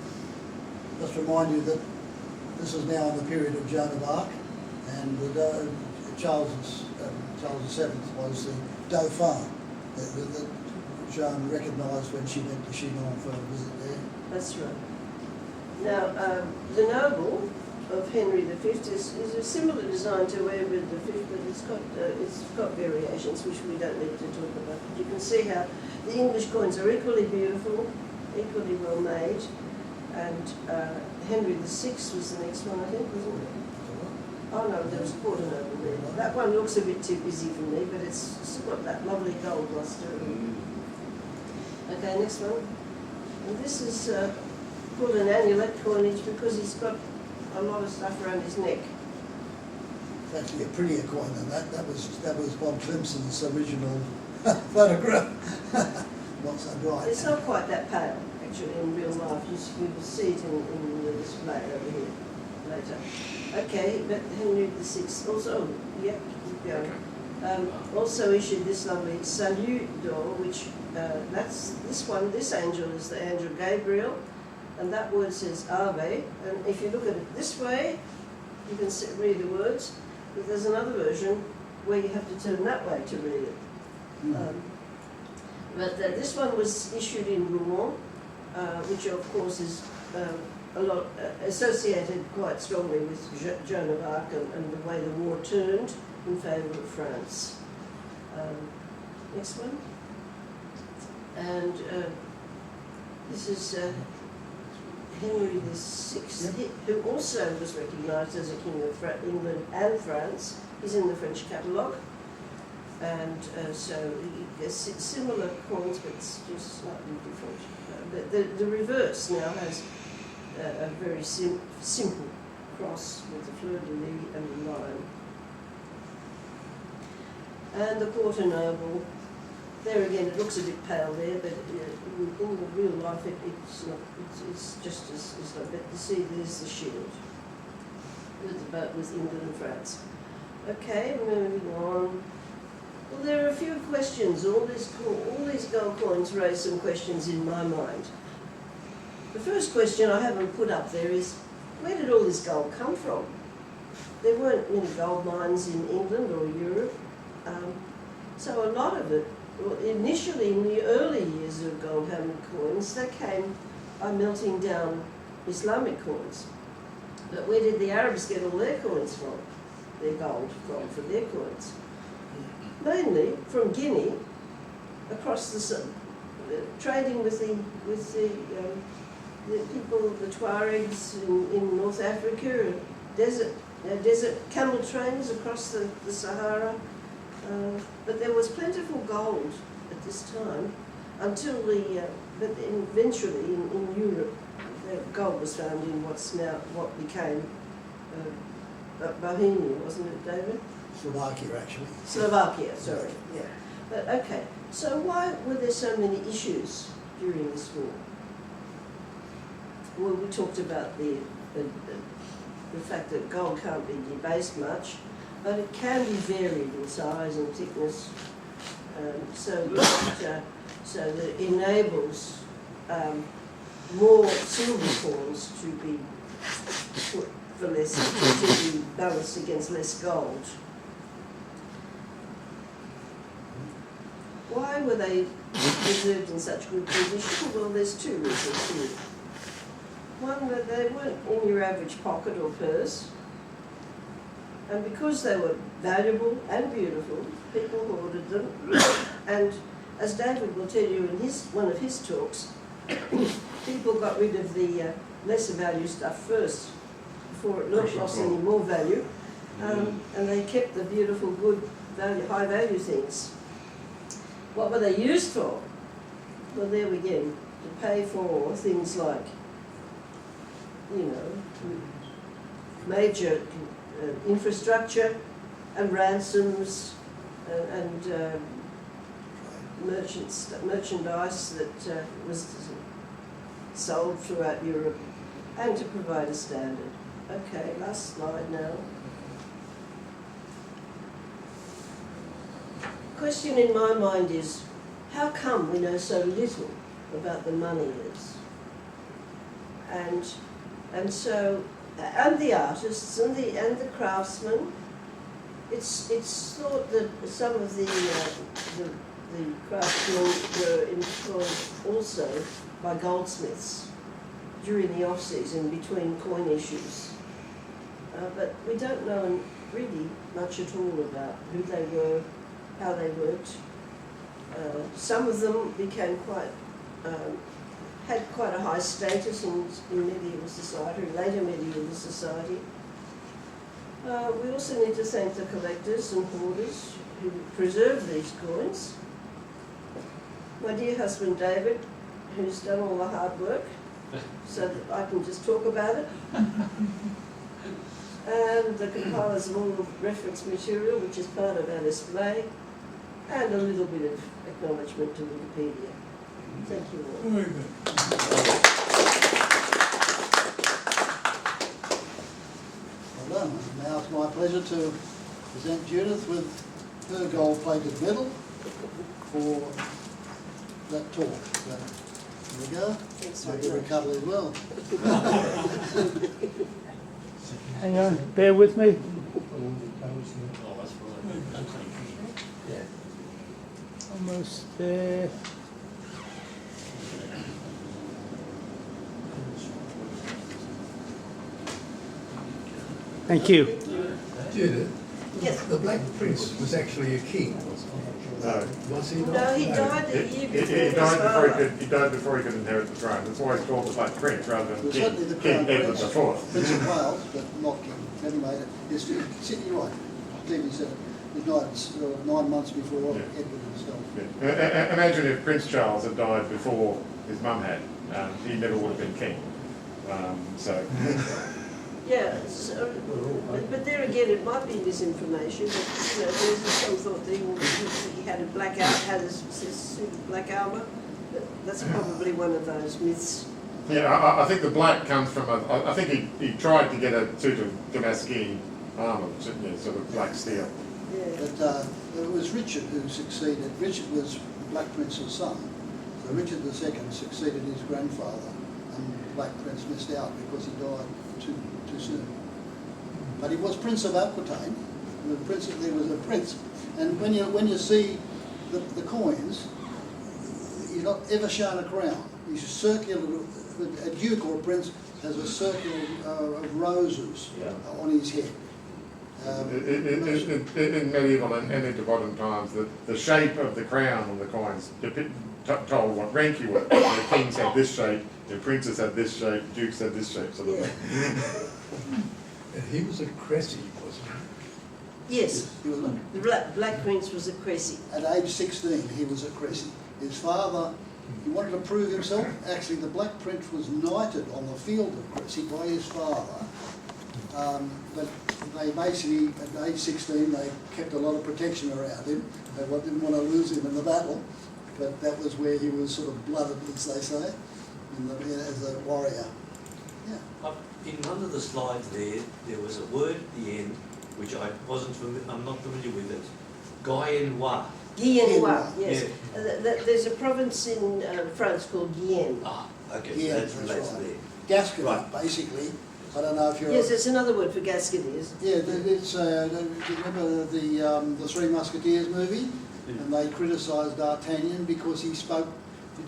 Just remind you that this is now in the period of Joan of Arc, and Charles VII was the Dauphin that Joan recognised when she went to Chinon for a visit there. That's right. Now, the noble of Henry V is a similar design to Edward V, but it's got variations which we don't need to talk about. But you can see how the English coins are equally beautiful, equally well made, and Henry VI was the next one, I think, wasn't it? Oh no, there was a quarter noble there. That one looks a bit too busy for me, but it's got that lovely gold luster. Okay, next one. And this is called an annulet coinage because he's got a lot of stuff around his neck. It's actually a prettier coin than that. That was Bob Clemson's original photograph. Not so bright. It's not quite that pale, actually, in real life. You will see it in the display over here later. Okay, but Henry VI also, yep, keep going. Also issued this lovely Salut d'Or, which that's this one. This angel is the angel Gabriel, and that word says Ave. And if you look at it this way, you can read the words. But there's another version where you have to turn that way to read it. But this one was issued in Rouen, which of course is a lot associated quite strongly with Joan of Arc and the way the war turned in favour of France. Next one. And this is Henry VI, who also was recognised as a king of England and France. He's in the French catalogue. And so similar coins, but it's just slightly different. The reverse now has a very simple cross with the fleur-de-lis and the lion. And the quarter noble, there again it looks a bit pale there, but in real life it's not. It's just as not. But you see, there's the shield with England and France. Okay, moving on. Well, there are a few questions. All these gold coins raise some questions in my mind. The first question I haven't put up there is, where did all this gold come from? There weren't many gold mines in England or Europe, so a lot of it, well, initially in the early years of gold-hammered coins, they came by melting down Islamic coins. But where did the Arabs get all their coins from? Their gold for their coins? Mainly from Guinea, across the sun, trading with the people, the Tuaregs in North Africa, desert camel trains across the Sahara. But there was plentiful gold at this time until but eventually in Europe, gold was found in what became Bohemia, wasn't it, David? Slovakia, actually. Slovakia, sorry, yeah. But okay, so why were there so many issues during this war? Well, we talked about the fact that gold can't be debased much, but it can be varied in size and thickness. so that it enables more silver coins to be put for less, to be balanced against less gold. Why were they preserved in such good condition? Well, there's two reasons here. One, that they weren't in your average pocket or purse, and because they were valuable and beautiful, people hoarded them. And as David will tell you in one of his talks, people got rid of the lesser value stuff first before it lost any more value, and they kept the beautiful, good, high value things. What were they used for? Well, there we go, to pay for things like, you know, major infrastructure and ransoms and merchandise that was sold throughout Europe, and to provide a standard. Okay, last slide now. Question in my mind is, how come we know so little about the moneyers? And the artists and the craftsmen. It's thought that some of the craftsmen were employed also by goldsmiths during the off-season between coin issues. But we don't know really much at all about who they were, how they worked. Some of them became had quite a high status in medieval society, later medieval society. We also need to thank the collectors and hoarders who preserved these coins. My dear husband David, who's done all the hard work, so that I can just talk about it. And the compilers of all the reference material, which is part of our display, and a little bit of acknowledgement to Wikipedia. Thank you all. Very good. Well done. Now it's my pleasure to present Judith with her gold-plated medal for that talk. So, there we go. Thanks Hope very you much. recovered well. Hang on, bear with me. Almost there. Thank you. Judith, Yes. the Black Prince was actually a king, No. was he not? No, he died the He year before his died father. he died before he could inherit the throne. That's why he's called the Black Prince rather than Well, certainly the Crown King Edward Prince, IV. Prince of Wales, but not King. Anyway, yes, you're right. Stevie said it. He died 9 months before Yeah. Edward himself. Yeah. Imagine if Prince Charles had died before his mum had. He never would have been king. So. Yeah, so, but there again, it might be misinformation. But you know, there's some thought that he had a black had a suit of black armour. But that's probably one of those myths. Yeah, I think the black comes from I think he tried to get a suit of Damascene armour, sort of black steel. Yeah. But it was Richard who succeeded. Richard was Black Prince's son. So Richard II succeeded his grandfather, and Black Prince missed out because he died too soon. But he was Prince of Aquitaine. He was a prince. And when you see the coins, you're not ever shown a crown. He's circular. A duke or a prince has a circle of roses on his head. In medieval and into modern times, the shape of the crown on the coins told what rank you were. The kings had this shape, the princes had this shape, dukes had this shape, sort of thing. And he was a Cressy, wasn't he? Yes, He was the Black Prince was a Cressy. At age 16, he was a Cressy. His father, he wanted to prove himself. Actually, the Black Prince was knighted on the field of Cressy by his father. But they basically, at age 16, they kept a lot of protection around him. They didn't want to lose him in the battle. But that was where he was sort of blooded, as they say, as a warrior. Yeah. In one of the slides there was a word at the end which I'm not familiar with it. Guyenois. Guiennois, yes. Yeah. There's a province in France called Guienne. Ah, okay, Yeah, so that's that's related right. there. Gascony, Right. basically. I don't know if you're... Yes, it's another word for Gascony, isn't it? Yeah, it's, do you remember the Three Musketeers movie? And they criticised D'Artagnan because he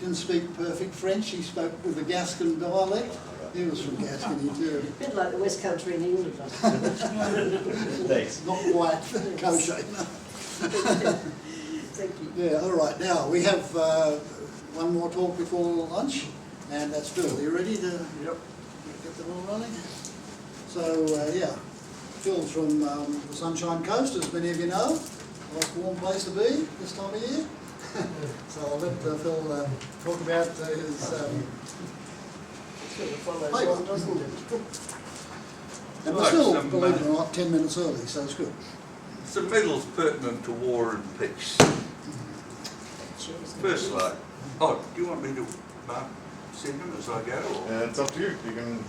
didn't speak perfect French, he spoke with a Gascon dialect. He was from Gascony too. A bit like the West Country in England. Thanks. Not quite kosher. Thank you. Yeah, all right. Now, we have one more talk before lunch, and that's Phil. Are you ready to get the ball running? So, yeah, Phil's from the Sunshine Coast, as many of you know. A nice warm place to be this time of year. So I'll let Phil talk about his... Sort of follows Hey. on, doesn't it? and we're still, believe it or not, 10 minutes early, so it's good. Some medals pertinent to war and peace. Cheers. First slide. Oh, do you want me to send them as I go? Or It's up to you. You can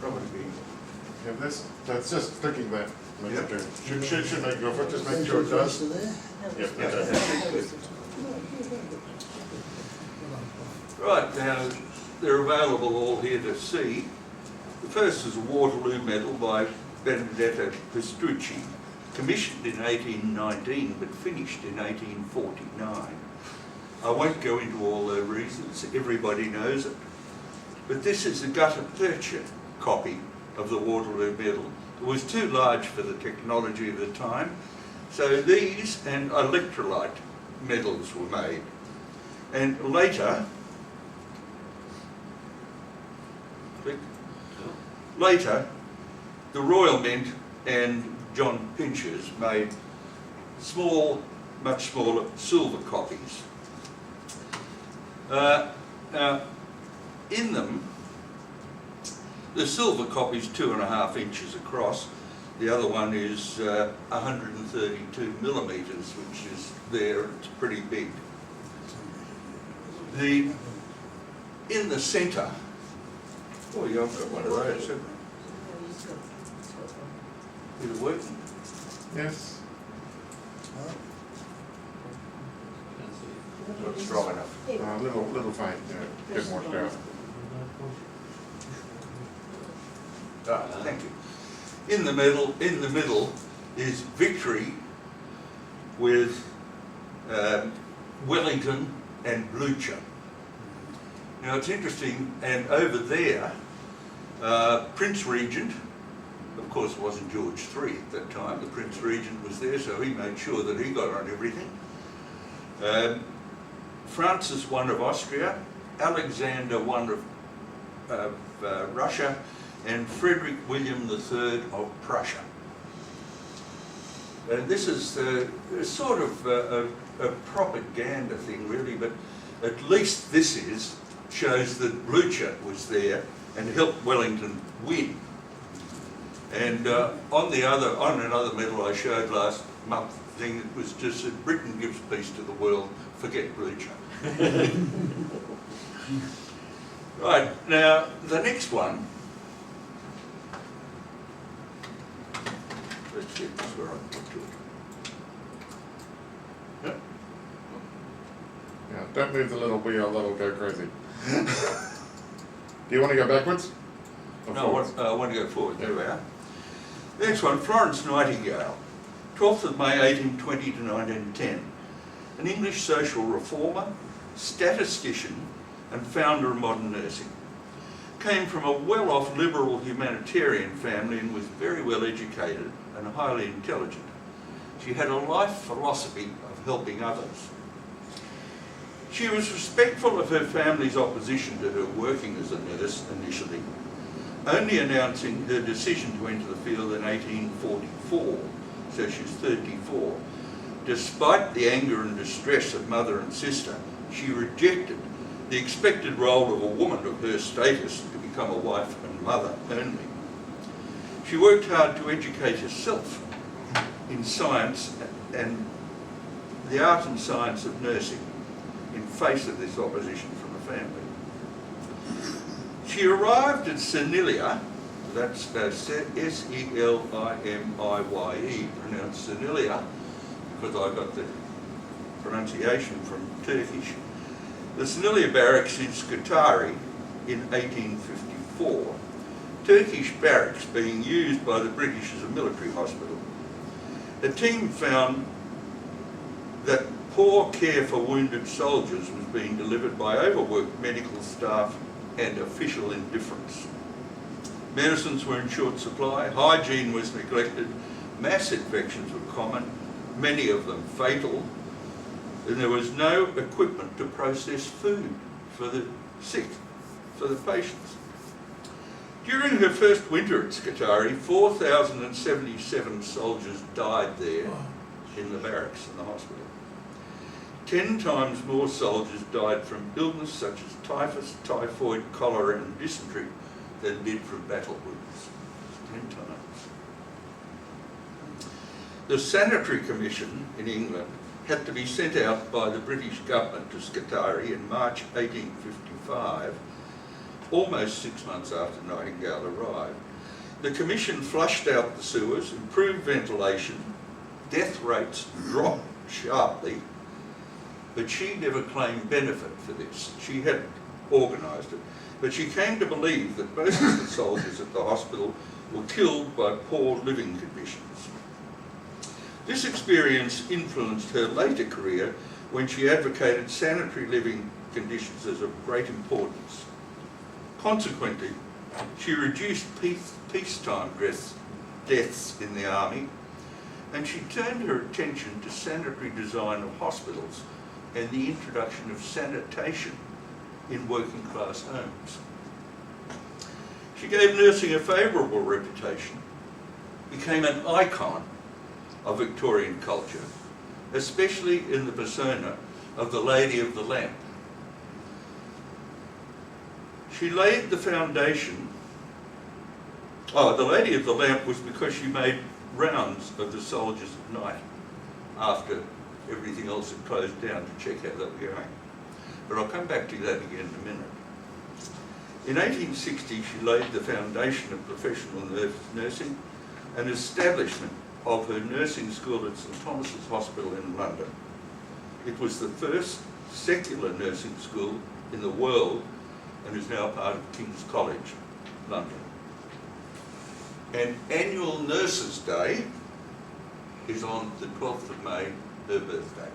probably have this. So it's just clicking that. Makes Yep. it do. Should make go for it. Just make sure it does. To there. Yep. Yeah. Okay. Right, now they're available all here to see. The first is a Waterloo medal by Benedetto Pastrucci, commissioned in 1819 but finished in 1849. I won't go into all the reasons, everybody knows it. But this is a gutta percha copy of the Waterloo medal. It was too large for the technology of the time, so these and electrolyte medals were made. And later, the Royal Mint and John Pinchers made small, much smaller silver copies. Now, in them, the silver copy is 2.5 inches across. The other one is 132 millimetres, which is there. It's pretty big. In the centre. Oh, yeah, I've got one of those. Haven't I? Is it working? Yes. Not strong enough. Little faint. Yeah. Get washed out. Ah, thank you. In the middle is Victory with Wellington and Blucher. Now it's interesting, and over there, Prince Regent, of course it wasn't George III at that time, the Prince Regent was there, so he made sure that he got on everything. Francis I of Austria, Alexander I of Russia, and Frederick William III of Prussia. And this is sort of a propaganda thing really, but at least this shows that Blucher was there and helped Wellington win. And on another medal I showed last month, thing that was just that Britain gives peace to the world, forget Blucher. Right, now the next one. Let's get this where I put to it. Yep. Yeah. Don't move the little wheel. That'll go crazy. Do you want to go backwards? Or No, forwards? I want to go forward. There we are. The next one, Florence Nightingale, 12th of May 1820 to 1910. An English social reformer, statistician and founder of modern nursing. Came from a well-off liberal humanitarian family and was very well educated and highly intelligent. She had a life philosophy of helping others. She was respectful of her family's opposition to her working as a nurse initially, only announcing her decision to enter the field in 1844, so she's 34. Despite the anger and distress of mother and sister, she rejected the expected role of a woman of her status to become a wife and mother only. She worked hard to educate herself in science and the art and science of nursing in face of this opposition from the family. She arrived at Senillia, that's S-E-L-I-M-I-Y-E, pronounced Senillia, because I got the pronunciation from Turkish. The Sanilia barracks in Scutari in 1854. Turkish barracks being used by the British as a military hospital. The team found that poor care for wounded soldiers was being delivered by overworked medical staff and official indifference. Medicines were in short supply, hygiene was neglected, mass infections were common, many of them fatal, and there was no equipment to process food for the sick, for the patients. During her first winter at Scutari, 4,077 soldiers died there in the barracks in the hospital. 10 times more soldiers died from illness such as typhus, typhoid, cholera and dysentery than did from battle wounds. 10 times. The Sanitary Commission in England had to be sent out by the British government to Scutari in March 1855, almost 6 months after Nightingale arrived. The Commission flushed out the sewers, improved ventilation, death rates dropped sharply, but she never claimed benefit for this. She had organised it, but she came to believe that most of the soldiers at the hospital were killed by poor living conditions. This experience influenced her later career when she advocated sanitary living conditions as of great importance. Consequently, she reduced peacetime deaths in the army, and she turned her attention to sanitary design of hospitals and the introduction of sanitation in working class homes. She gave nursing a favourable reputation, became an icon of Victorian culture, especially in the persona of the Lady of the Lamp. She laid the foundation. The Lady of the Lamp was because she made rounds of the soldiers at night after everything else had closed down to check how they were going. But I'll come back to that again in a minute. In 1860, she laid the foundation of professional nursing and establishment of her nursing school at St Thomas's Hospital in London. It was the first secular nursing school in the world and is now part of King's College, London. And annual Nurses' Day is on the 12th of May, her birthday,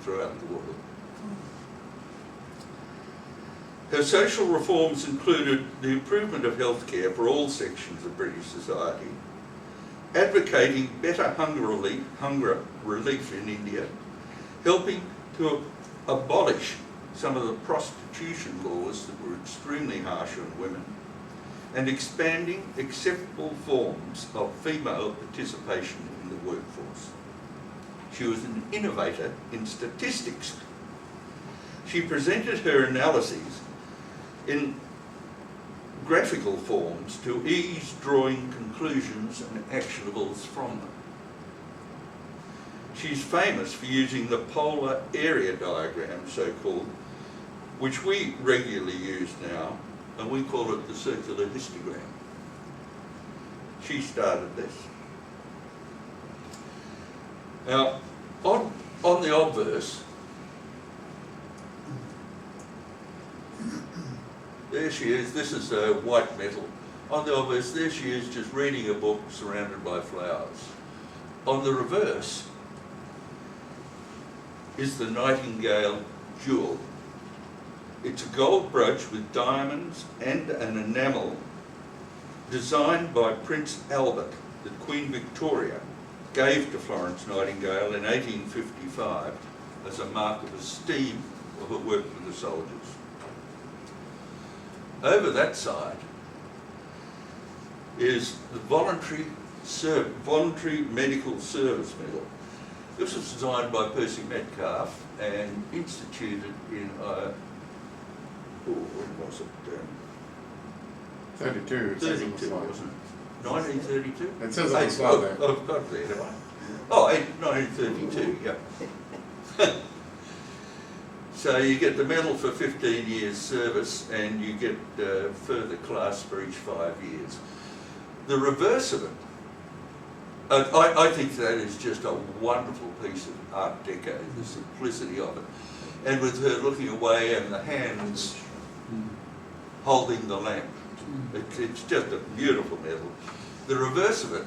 throughout the world. Her social reforms included the improvement of healthcare for all sections of British society, advocating better hunger relief in India, helping to abolish some of the prostitution laws that were extremely harsh on women, and expanding acceptable forms of female participation in the workforce. She was an innovator in statistics. She presented her analyses in graphical forms to ease drawing conclusions and actionables from them. She's famous for using the polar area diagram, so-called, which we regularly use now, and we call it the circular histogram. She started this. Now, on the obverse, there she is. This is white metal. On the obverse, there she is just reading a book surrounded by flowers. On the reverse is the Nightingale jewel. It's a gold brooch with diamonds and an enamel designed by Prince Albert that Queen Victoria gave to Florence Nightingale in 1855 as a mark of esteem for her work with the soldiers. Over that side is the Voluntary Medical Service Medal. This was designed by Percy Metcalfe and instituted in, when was it? 32, it says on the 32, slide. wasn't it? 1932? It says on the slide there. I've got it there, have I? Oh, 1932, yeah. So you get the medal for 15 years service and you get further class for each 5 years. The reverse of it I think that is just a wonderful piece of Art Deco, the simplicity of it. And with her looking away and the hands holding the lamp. It's just a beautiful medal. The reverse of it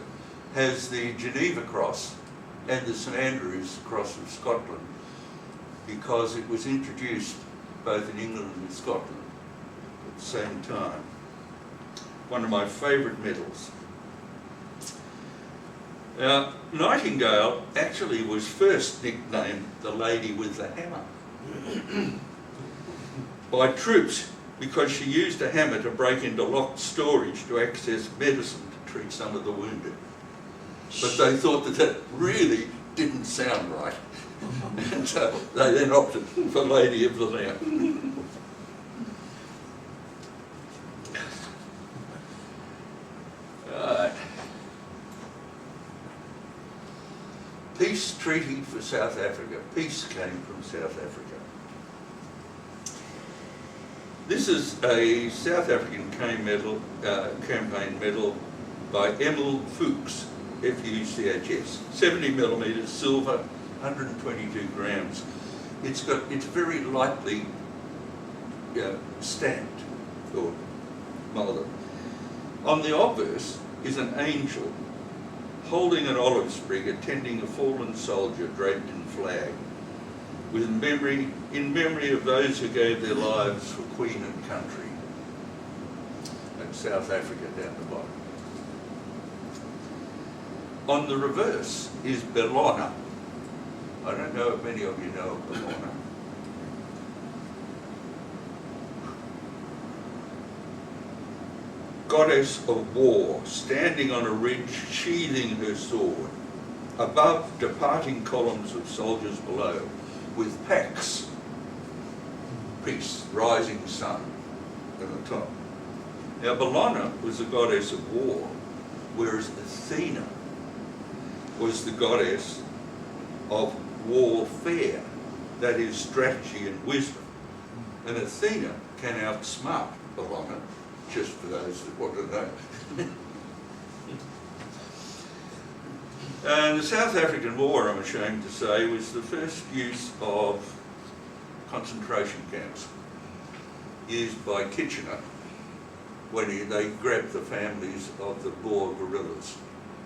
has the Geneva Cross and the St Andrews Cross of Scotland, because it was introduced both in England and Scotland at the same time. One of my favourite medals. Now, Nightingale actually was first nicknamed the Lady with the Hammer by troops, because she used a hammer to break into locked storage to access medicine to treat some of the wounded. But they thought that that really didn't sound right, and so they then opted for Lady of the Lamp. Peace treaty for South Africa. Peace came from South Africa. This is a South African campaign medal by Emil Fuchs, F-U-C-H-S, 70mm silver, 122 grams. It's very lightly stamped or moulded. On the obverse is an angel holding an olive sprig attending a fallen soldier draped in flag, in memory of those who gave their lives for Queen and country. And South Africa down the bottom. On the reverse is Bellona. I don't know if many of you know of Bellona. Goddess of war, standing on a ridge, sheathing her sword, above departing columns of soldiers below, with Pax, peace, rising sun, at the top. Now, Bellona was the goddess of war, whereas Athena was the goddess of warfare, that is, strategy and wisdom. And Athena can outsmart Bellona, just for those that want to know. And the South African War, I'm ashamed to say, was the first use of concentration camps, used by Kitchener when they grabbed the families of the Boer guerrillas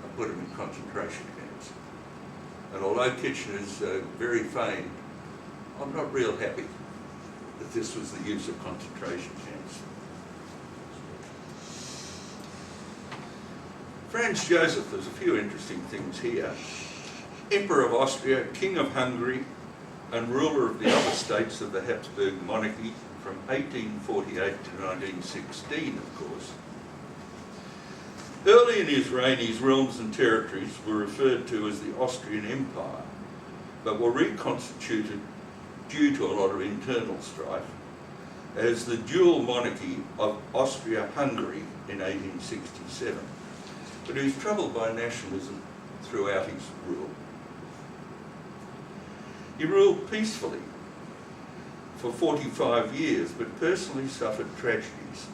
and put them in concentration camps. And although Kitchener's very famed, I'm not real happy that this was the use of concentration camps. Franz Joseph, there's a few interesting things here. Emperor of Austria, King of Hungary, and ruler of the other states of the Habsburg monarchy from 1848 to 1916, of course. Early in his reign, his realms and territories were referred to as the Austrian Empire, but were reconstituted due to a lot of internal strife as the dual monarchy of Austria-Hungary in 1867. But he was troubled by nationalism throughout his rule. He ruled peacefully for 45 years, but personally suffered tragedies.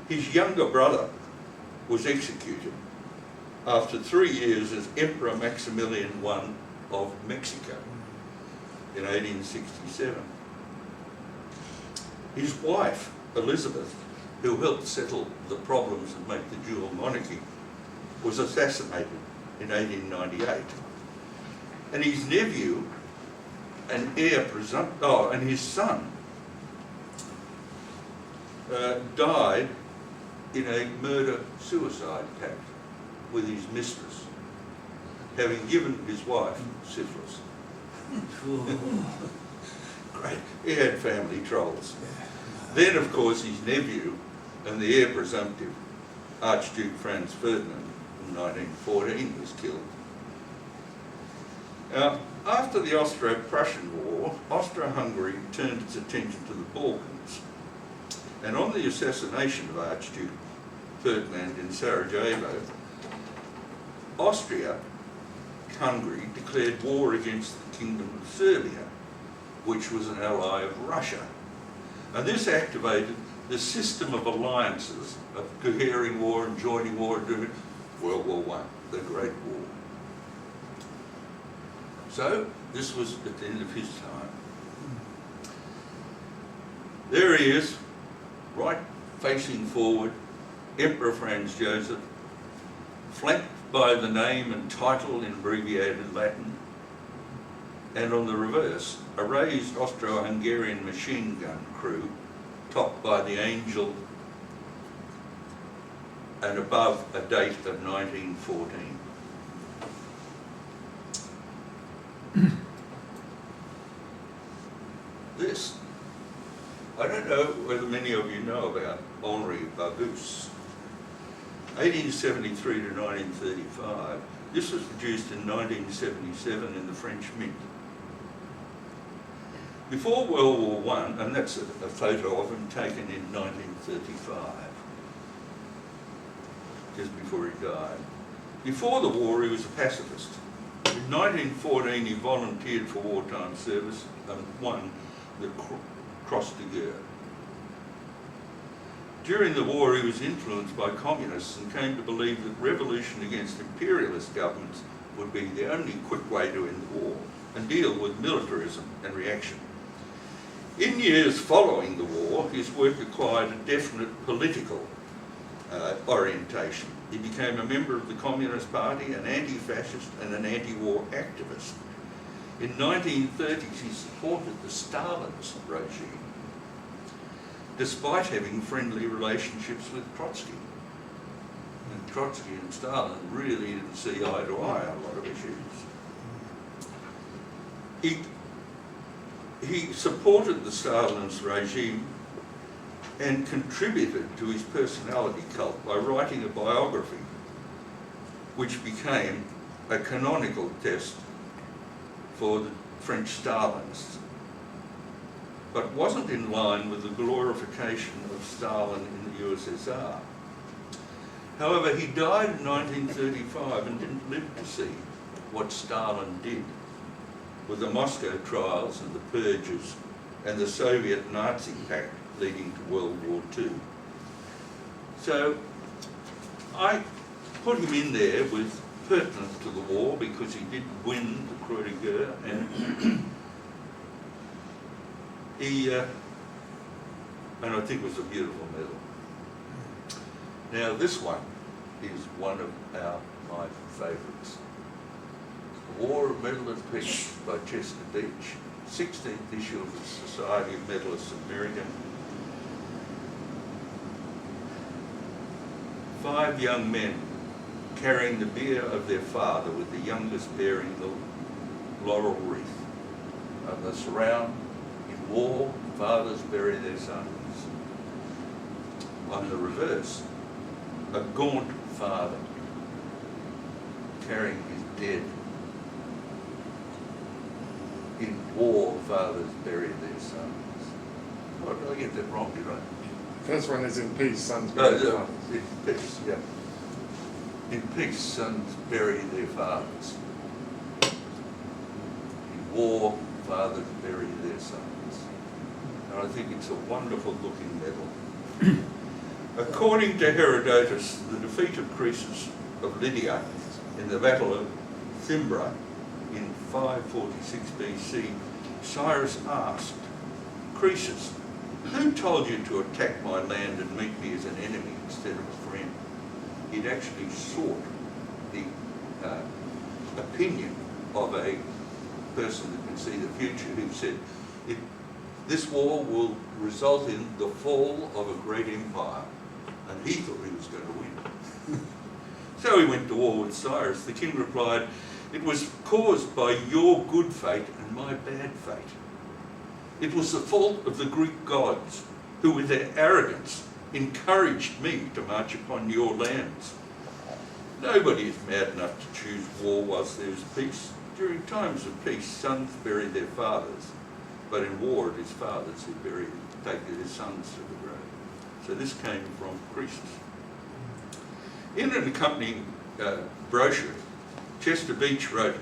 His younger brother was executed after 3 years as Emperor Maximilian I of Mexico in 1867. His wife, Elizabeth, who helped settle the problems that make the dual monarchy, was assassinated in 1898. And his nephew and heir presumptive, and his son died in a murder-suicide pact with his mistress, having given his wife syphilis. Great. He had family troubles. Then, of course, his nephew and the heir presumptive, Archduke Franz Ferdinand, in 1914 was killed. Now, after the Austro-Prussian War, Austro-Hungary turned its attention to the Balkans, and on the assassination of Archduke Ferdinand in Sarajevo, Austria-Hungary declared war against the Kingdom of Serbia, which was an ally of Russia. And this activated the system of alliances of cohering war and joining war and doing World War I, the Great War. So this was at the end of his time. There he is, right facing forward, Emperor Franz Joseph, flanked by the name and title in abbreviated Latin, and on the reverse, a raised Austro-Hungarian machine gun crew, topped by the Angel, and above a date of 1914. This, I don't know whether many of you know about Henri Barbusse. 1873 to 1935. This was produced in 1977 in the French Mint. Before World War I, and that's a photo of him taken in 1935, just before he died. Before the war, he was a pacifist. In 1914, he volunteered for wartime service and won the Cross de Guerre. During the war, he was influenced by communists and came to believe that revolution against imperialist governments would be the only quick way to end the war and deal with militarism and reaction. In years following the war, his work acquired a definite political orientation. He became a member of the Communist Party, an anti-fascist and an anti-war activist. In 1930s, he supported the Stalinist regime, despite having friendly relationships with Trotsky. And Trotsky and Stalin really didn't see eye to eye on a lot of issues. He supported the Stalinist regime and contributed to his personality cult by writing a biography which became a canonical test for the French Stalinists, but wasn't in line with the glorification of Stalin in the USSR. However, he died in 1935 and didn't live to see what Stalin did with the Moscow trials and the purges and the Soviet Nazi pact leading to World War II. So I put him in there with pertinent to the war because he did win the Croix de Guerre, and and I think it was a beautiful medal. Now this one is one of my favourites. The War of Medal of Peace by Chester Beach, 16th issue of the Society of Medalists of America. 5 young men carrying the bier of their father, with the youngest bearing the laurel wreath. And the surround, in war, fathers bury their sons. On the reverse, a gaunt father carrying his dead. In war, fathers bury their sons. Oh, did I get that wrong, did I? First one is in peace, sons bury their fathers. In peace, yeah. In peace, sons bury their fathers. In war, fathers bury their sons. And I think it's a wonderful looking medal. According to Herodotus, the defeat of Croesus of Lydia in the Battle of Thymbra in 546 BC, Cyrus asked, Croesus, who told you to attack my land and meet me as an enemy instead of a friend? He'd actually sought the opinion of a person that could see the future, who said, this war will result in the fall of a great empire. And he thought he was going to win. So he went to war with Cyrus. The king replied, it was caused by your good fate and my bad fate. It was the fault of the Greek gods, who with their arrogance encouraged me to march upon your lands. Nobody is mad enough to choose war whilst there is peace. During times of peace, sons bury their fathers, but in war it is fathers who take their sons to the grave. So this came from Croesus. In an accompanying brochure, Chester Beach wrote,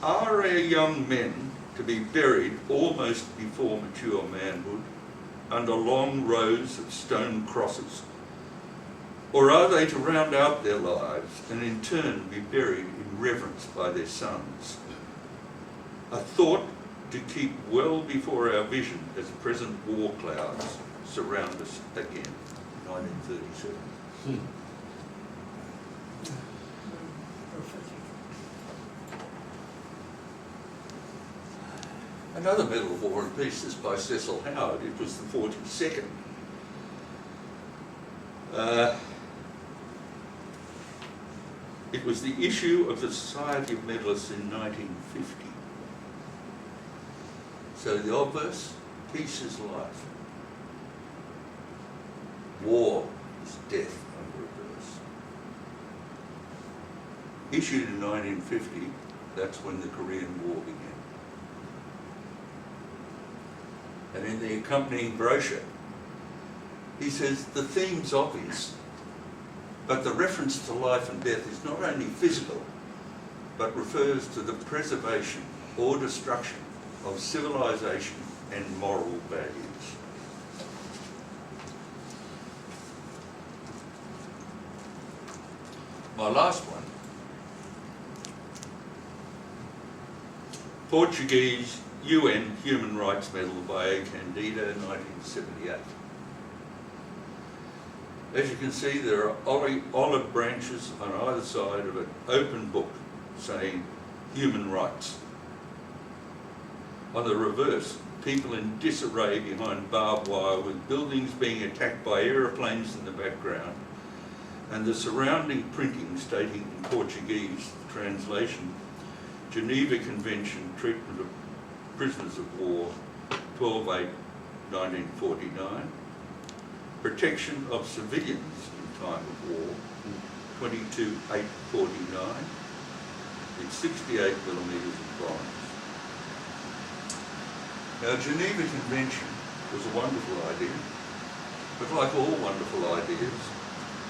are our young men to be buried almost before mature manhood under long rows of stone crosses? Or are they to round out their lives and in turn be buried in reverence by their sons? a thought to keep well before our vision as present war clouds surround us again. 1937. Another Medal of War and Peace is by Cecil Howard. It was the 42nd. It was the issue of the Society of Medalists in 1950. So the obverse, peace is life. War is death on reverse. Issued in 1950, that's when the Korean War began. And in the accompanying brochure, he says the theme's obvious, but the reference to life and death is not only physical, but refers to the preservation or destruction of civilization and moral values. My last one, Portuguese UN Human Rights Medal by A. Candida, 1978. As you can see, there are olive branches on either side of an open book saying human rights. On the reverse, people in disarray behind barbed wire with buildings being attacked by aeroplanes in the background, and the surrounding printing stating in Portuguese translation, Geneva Convention Treatment of Prisoners of War, 12/8/1949, protection of civilians in time of war, 22/8/49, it's 68 millimetres of bronze. Now, Geneva Convention was a wonderful idea, but like all wonderful ideas,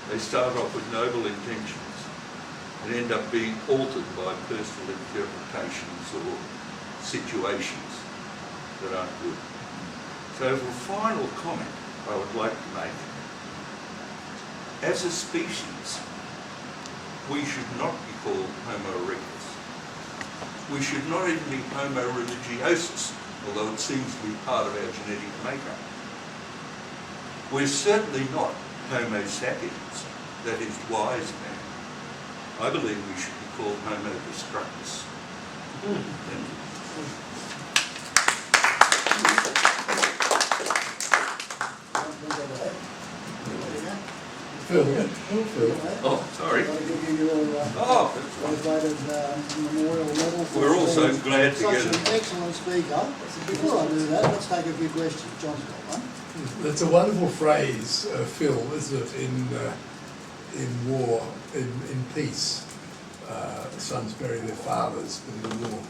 they start off with noble intentions and end up being altered by personal interpretations or situations that aren't good. So for a final comment I would like to make, as a species, we should not be called Homo erectus. We should not even be Homo religiosus, although it seems to be part of our genetic makeup. We're certainly not Homo sapiens, that is, wise man. I believe we should be called Homo destructus. Thank you. Phil. Oh, sorry. I've got to give you your graduated memorial medal. We're also glad to such get an it. excellent speaker. Before I do that, let's take a few questions. John's got one. That's a wonderful phrase, Phil, isn't it? In war, in peace, sons bury their fathers, but in war,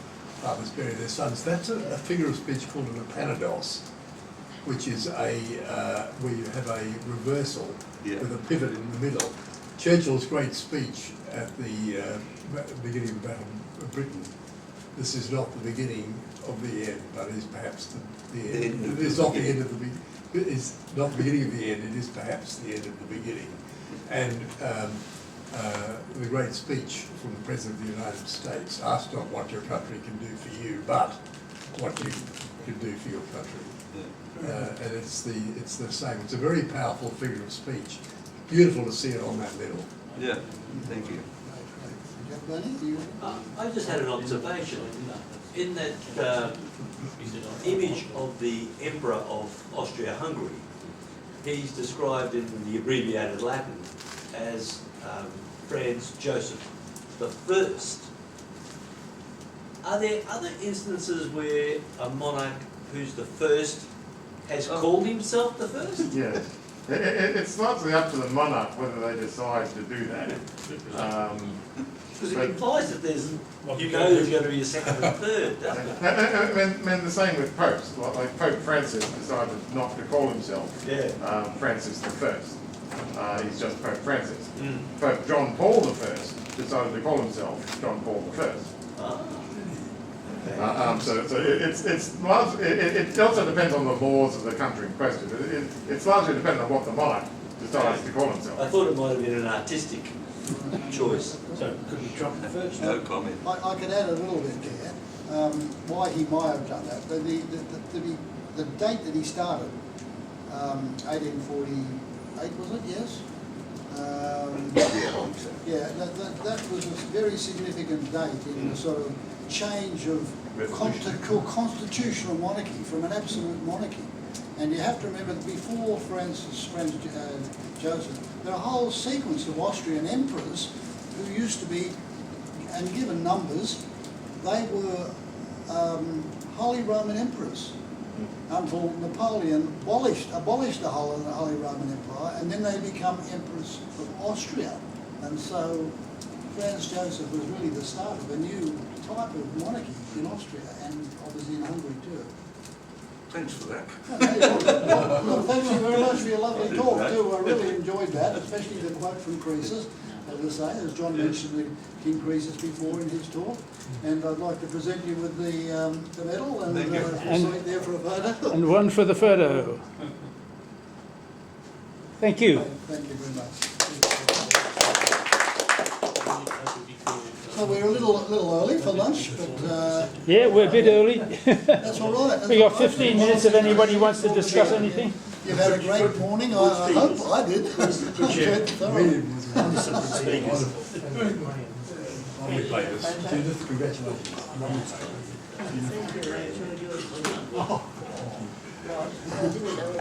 fathers bury their sons. That's a figure of speech called an epanados, which is where you have a reversal with a pivot in the middle. Churchill's great speech at the beginning of the Battle of Britain. This is not the beginning of the end, but is perhaps the end. It is not the end of the beginning. It is not the beginning of the end. It is perhaps the end of the beginning. And the great speech from the President of the United States: "Ask not what your country can do for you, but what you can do for your country." And it's the same. It's a very powerful figure of speech. Beautiful to see it on that medal. Yeah, thank you. I just had an observation. In that image of the Emperor of Austria-Hungary, he's described in the abbreviated Latin as Franz Joseph the First. Are there other instances where a monarch who's the first has called himself the first? Yes. It's largely up to the monarch whether they decide to do that. Because it implies that there's going to be a second and third, doesn't it? And the same with popes. Like Pope Francis decided not to call himself Francis the First. He's just Pope Francis. Pope John Paul the First decided to call himself John Paul the First. So it's largely, it also depends on the laws of the country in question. It's largely dependent on what the monarch decides to call himself. I thought it might have been an artistic choice. So could be Trump first? No comment. I can add a little bit there. why he might have done that. The date that he started, 1848, was it? Yes. Yeah, that was a very significant date in the sort of change of constitutional monarchy from an absolute monarchy. And you have to remember that before Franz Joseph, there are a whole sequence of Austrian emperors who used to be, and given numbers, they were Holy Roman emperors until Napoleon abolished the Holy Roman Empire, and then they become emperors of Austria. And so Franz Joseph was really the start of a new type of monarchy in Austria, and obviously in Hungary too. Thanks for that. Well, thank you very much for your lovely talk too. I really enjoyed that, especially the quote from Croesus. As I say, as John mentioned the King Croesus before in his talk, and I'd like to present you with the medal and slide there for a photo. And one for the photo. Thank you. Thank you very much. So we're a little early for lunch, but Yeah, we're a bit early. that's all right. We got 15 minutes if anybody wants to discuss anything. You've had a great morning. I hope I did. Judith, congratulations. Thank you, I enjoyed yours. I didn't know